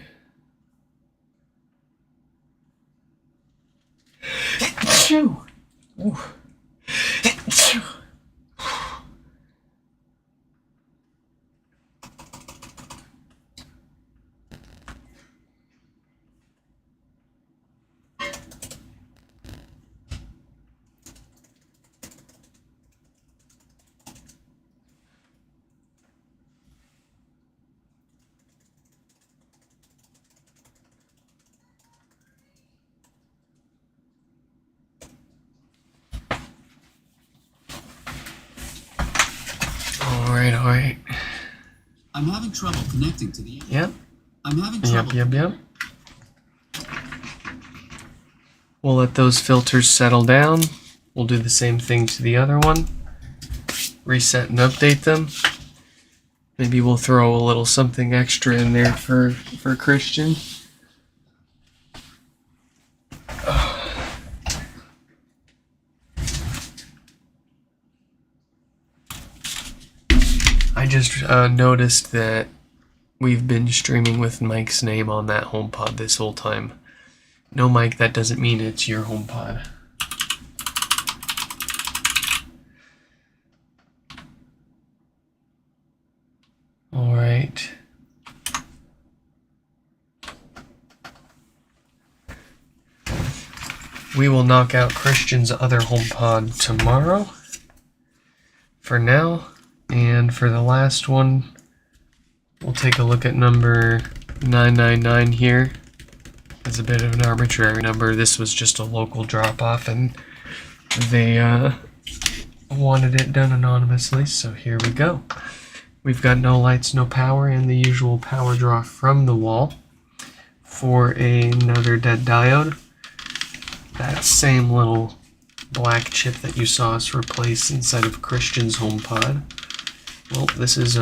Ooh. All right. I'm having trouble connecting to the internet. Yep. I'm having trouble. Yep. We'll let those filters settle down. We'll do the same thing to the other one. Reset and update them. Maybe we'll throw a little something extra in there for Christian. I just noticed that we've been streaming with Mike's name on that HomePod this whole time. No, Mike, that doesn't mean it's your HomePod. All right. We will knock out Christian's other HomePod tomorrow. For now, and for the last one, we'll take a look at number 999 here. It's a bit of an arbitrary number. This was just a local drop-off, and they wanted it done anonymously, so here we go. We've got no lights, no power, and the usual power draw from the wall for another dead diode. That same little black chip that you saw us replace inside of Christian's HomePod. Well, this is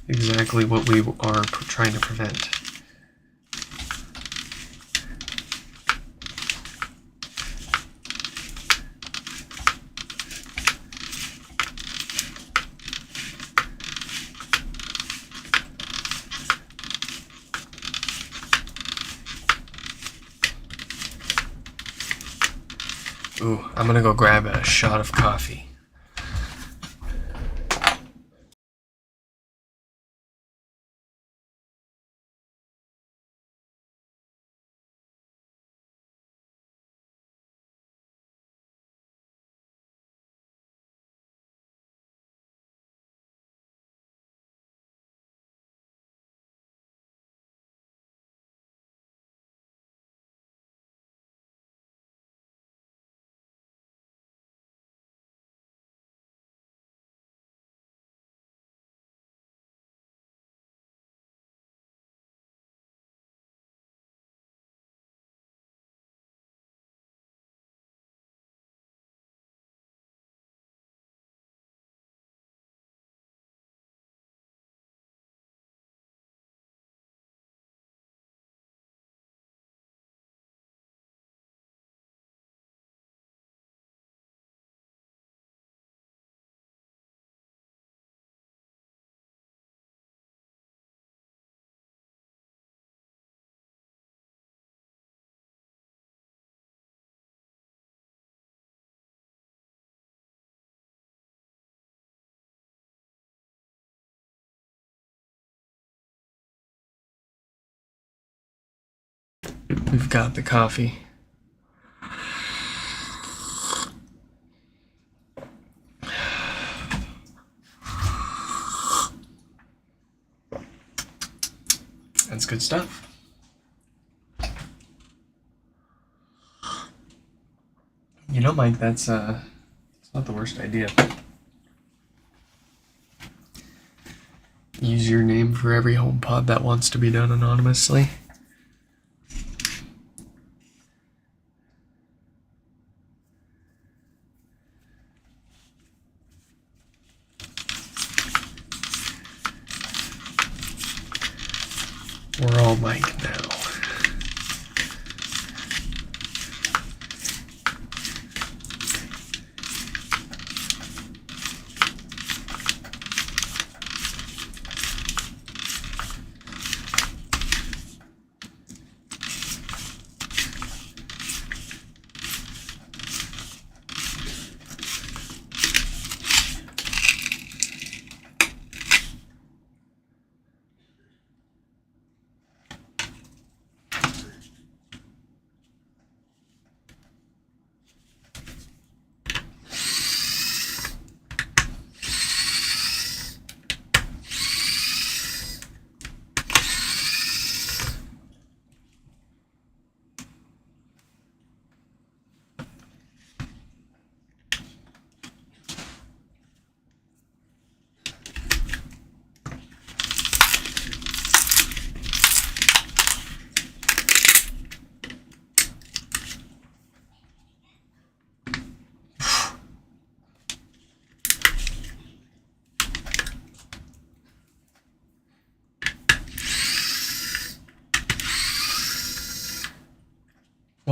exactly what we are trying to prevent. Ooh, I'm gonna go grab a shot of coffee. We've got the coffee. That's good stuff. You know, Mike, that's it's not the worst idea. Use your name for every HomePod that wants to be done anonymously. We're all Mike now.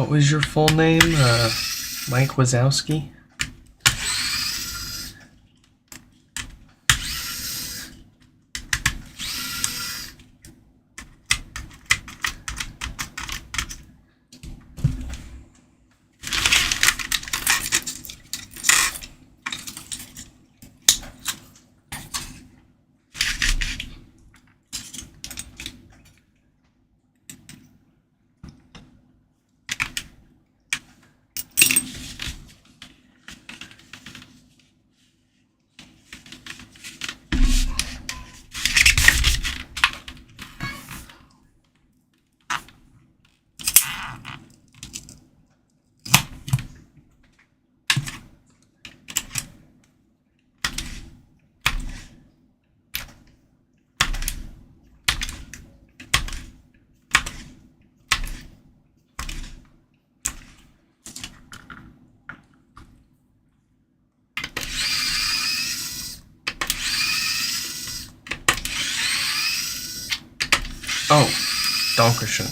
What was your full name? Mike Wazowski? Oh, Dankeschön.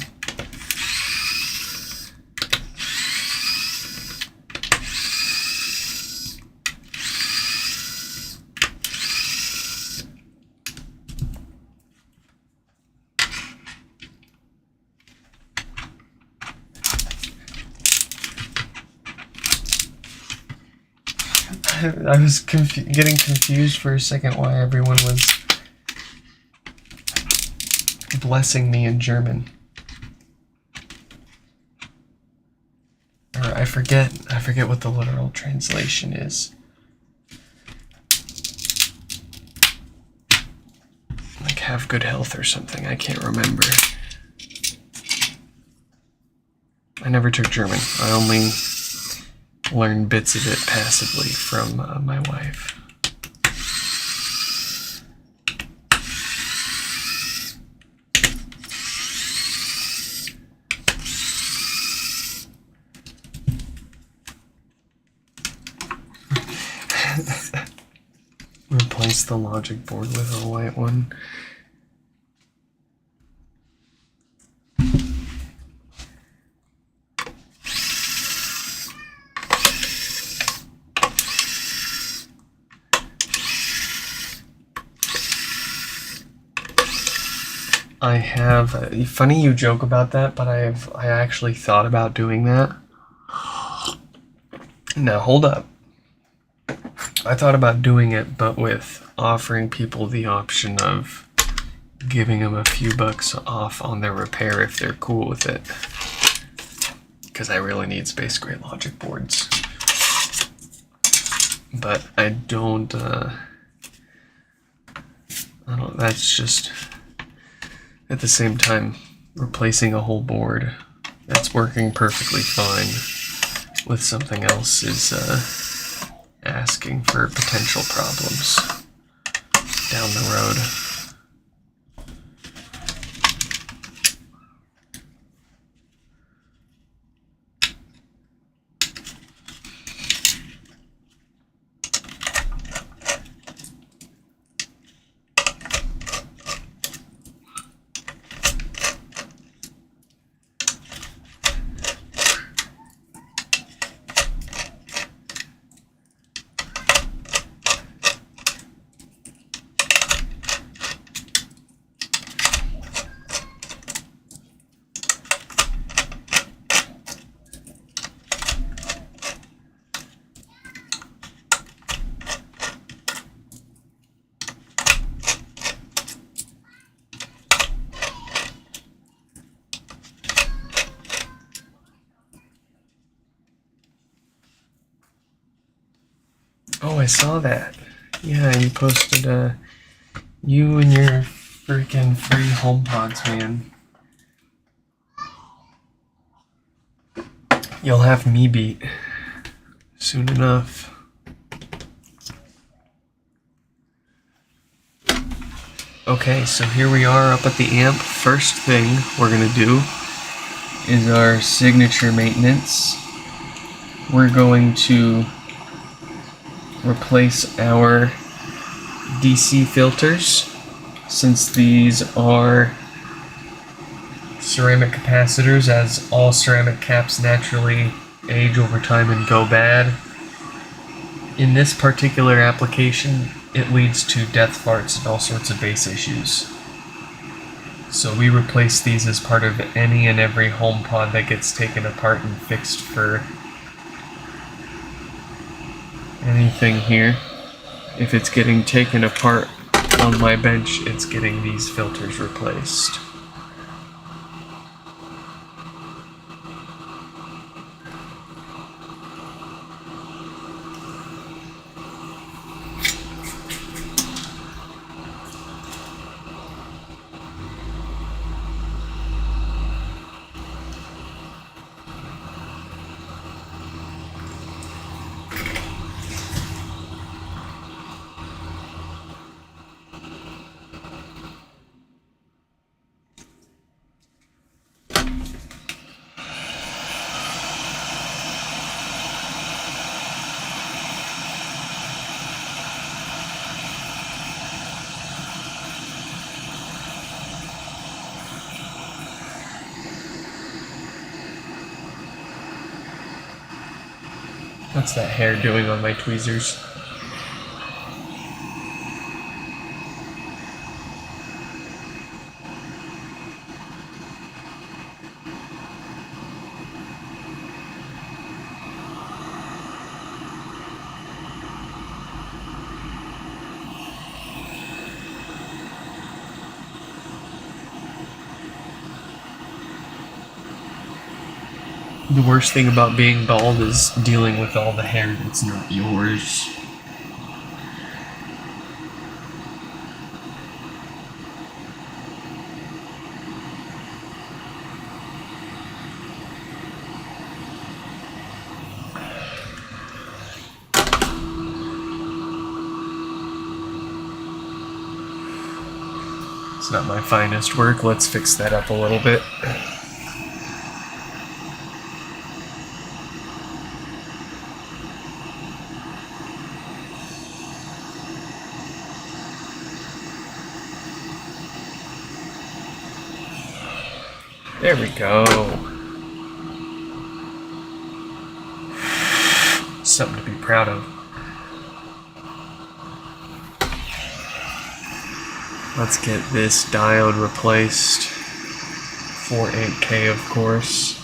I was getting confused for a second why everyone was blessing me in German. Or I forget what the literal translation is. Like have good health or something, I can't remember. I never took German. I only learned bits of it passively from my wife. Replace the logic board with a white one. I have, funny you joke about that, but I actually thought about doing that. Now hold up. I thought about doing it, but with offering people the option of giving them a few bucks off on their repair if they're cool with it. Because I really need space gray logic boards. But I don't, that's just, at the same time, replacing a whole board that's working perfectly fine with something else is, asking for potential problems down the road. Oh, I saw that. Yeah, you posted, you and your freaking free HomePods, man. You'll have me beat soon enough. Okay, so here we are up at the amp. First thing we're gonna do is our signature maintenance. We're going to replace our DC filters, since these are ceramic capacitors, as all ceramic caps naturally age over time and go bad. In this particular application, it leads to death farts and all sorts of bass issues. So we replace these as part of any and every HomePod that gets taken apart and fixed for anything here. If it's getting taken apart on my bench, it's getting these filters replaced. What's that hair doing on my tweezers? The worst thing about being bald is dealing with all the hair that's not yours. It's not my finest work. Let's fix that up a little bit. There we go. Something to be proud of. Let's get this diode replaced. 48K, of course.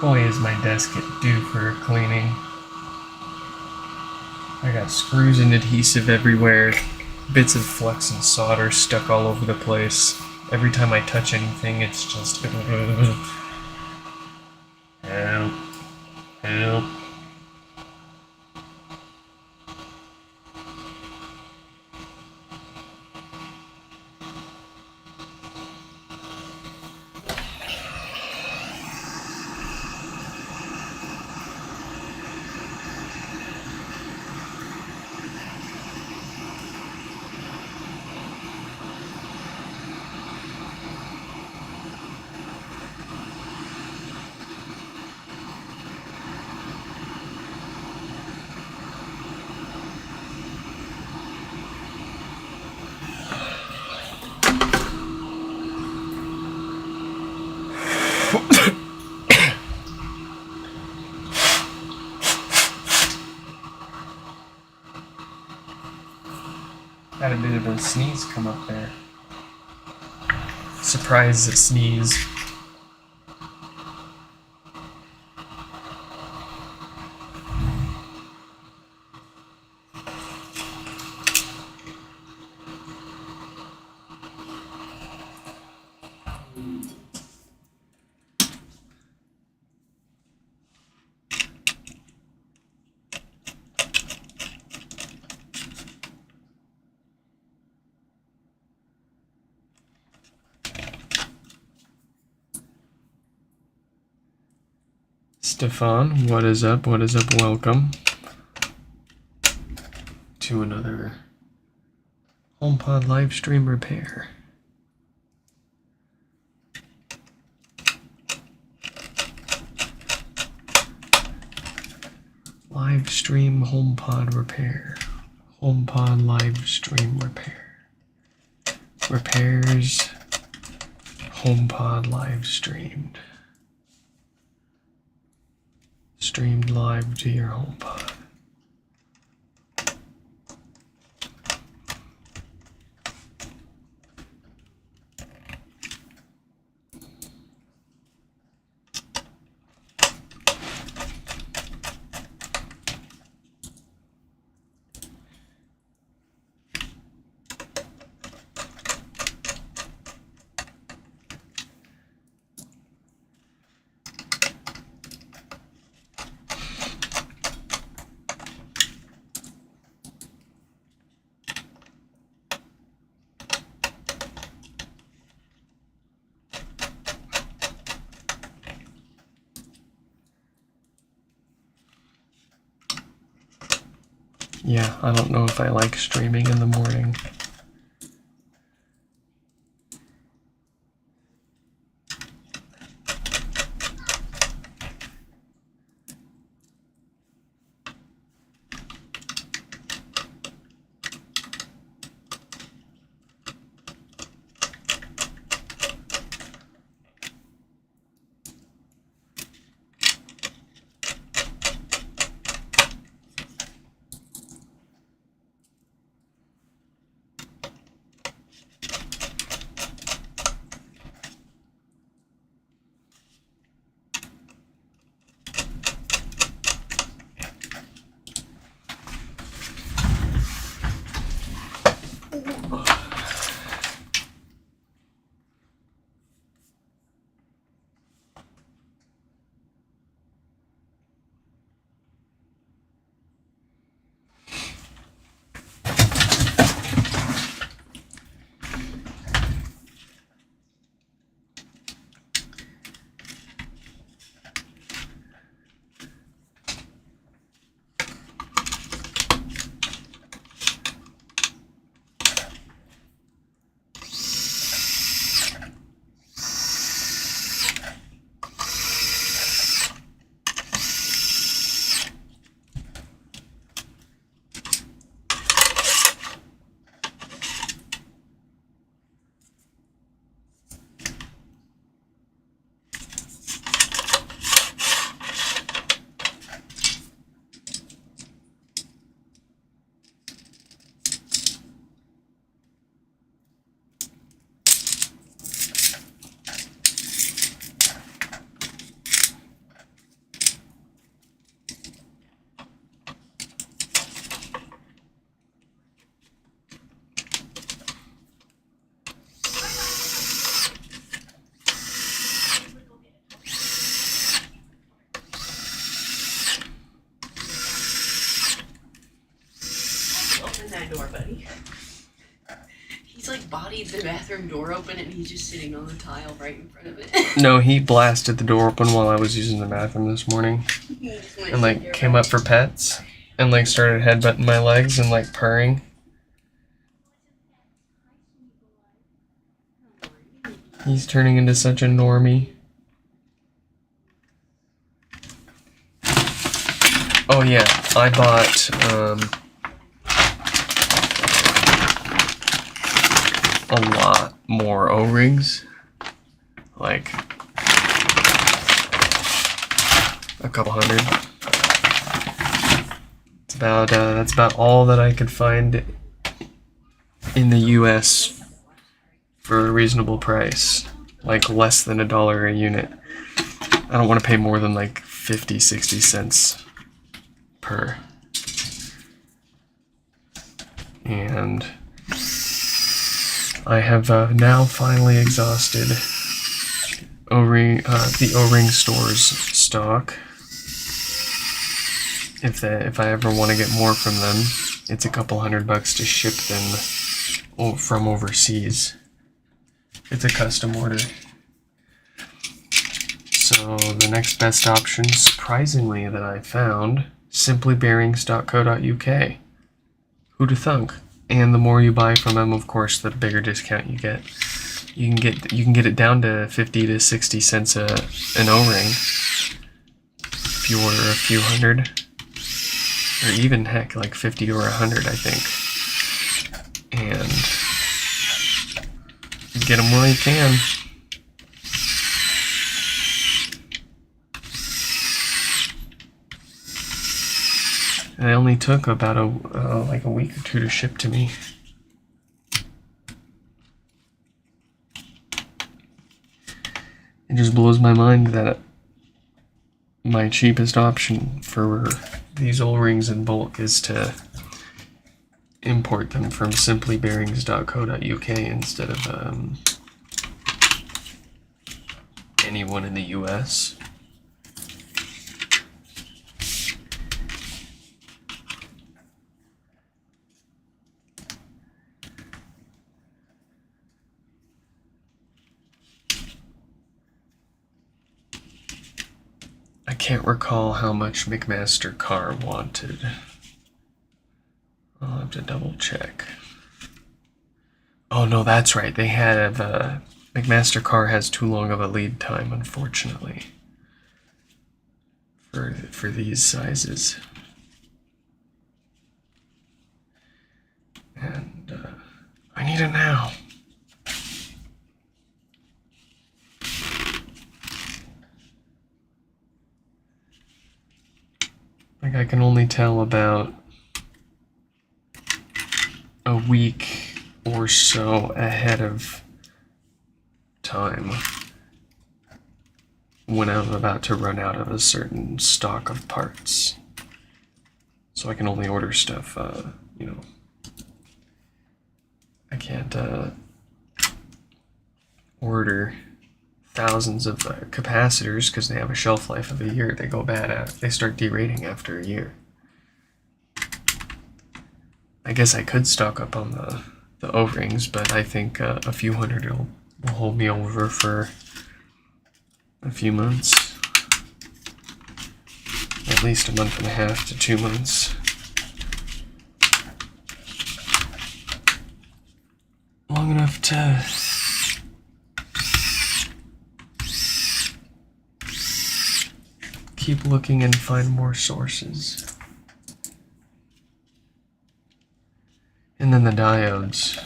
Boy, is my desk due for cleaning. I got screws and adhesive everywhere, bits of flux and solder stuck all over the place. Every time I touch anything, it's just help, help. Had a bit of a sneeze come up there. Surprise sneeze. Stefan, what is up? What is up? Welcome to another HomePod live stream repair. Live stream HomePod repair. HomePod live stream repair. Repairs HomePod live streamed. Streamed live to your HomePod. Yeah, I don't know if I like streaming in the morning. That door, buddy. He's like bodied the bathroom door open and he's just sitting on the tile right in front of it. No, he blasted the door open while I was using the bathroom this morning. And like came up for pets and like started headbutting my legs and like purring. He's turning into such a normie. Oh yeah, I bought a lot more O-rings, like a couple hundred. It's about that's about all that I could find in the US for a reasonable price, like less than $1 a unit. I don't want to pay more than like 50-60 cents per. And I have now finally exhausted the O-ring store's stock. If I ever want to get more from them, it's a couple $100 to ship them from overseas. It's a custom order. So So the next best option, surprisingly, that I found, simplybearings.co.uk. Who'd have thunk? And the more you buy from them, of course, the bigger discount you get. You can get it down to 50 to 60 cents an O-ring if you order a few hundred, or even heck, like 50 or 100, I think. And get them while you can. And it only took about like a week or two to ship to me. It just blows my mind that my cheapest option for these O-rings in bulk is to import them from simplybearings.co.uk instead of anyone in the US. I can't recall how much McMaster Carr wanted. I'll have to double check. Oh no, that's right. They have McMaster Carr has too long of a lead time, unfortunately, for these sizes. And I need it now. Like I can only tell about a week or so ahead of time when I'm about to run out of a certain stock of parts. So I can only order stuff, I can't order thousands of capacitors because they have a shelf life of a year. They go bad they start derating after a year. I guess I could stock up on the O-rings, but I think a few hundred will hold me over for a few months. At least a month and a half to 2 months. Long enough to keep looking and find more sources. And then the diodes.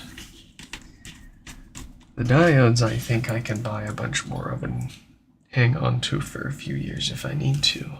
The diodes I think I can buy a bunch more of and hang on to for a few years if I need to.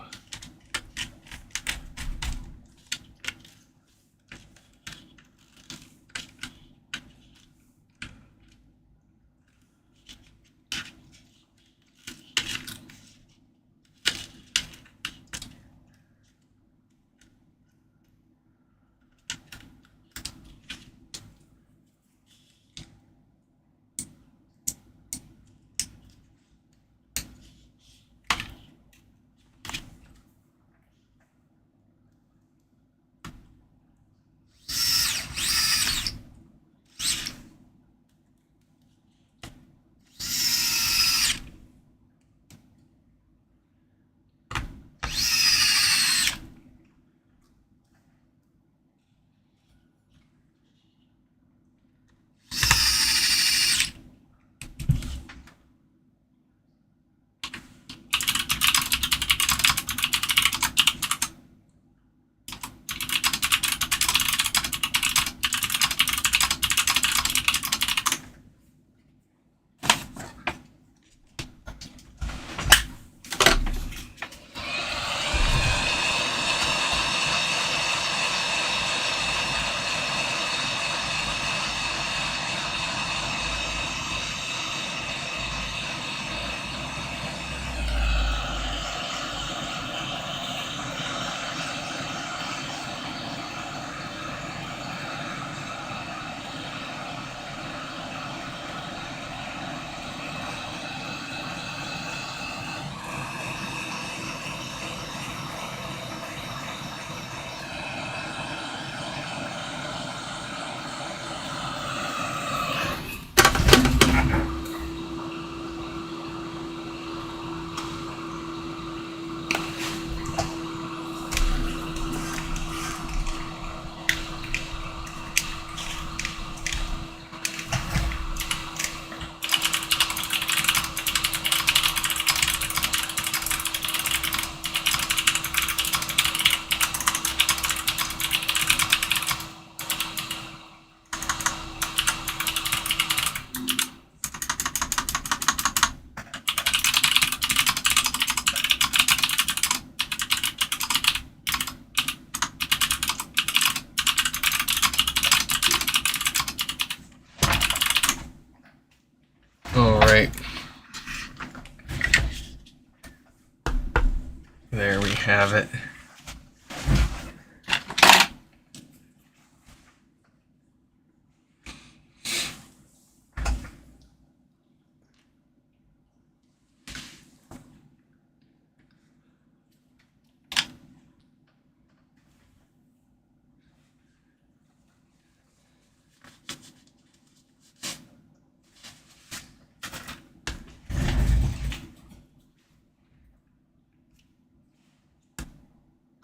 There we have it.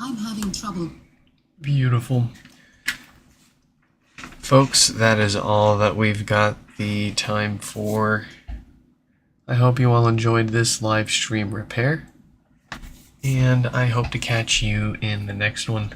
I'm having trouble. Beautiful. Folks, that is all that we've got the time for. I hope you all enjoyed this live stream repair, and I hope to catch you in the next one.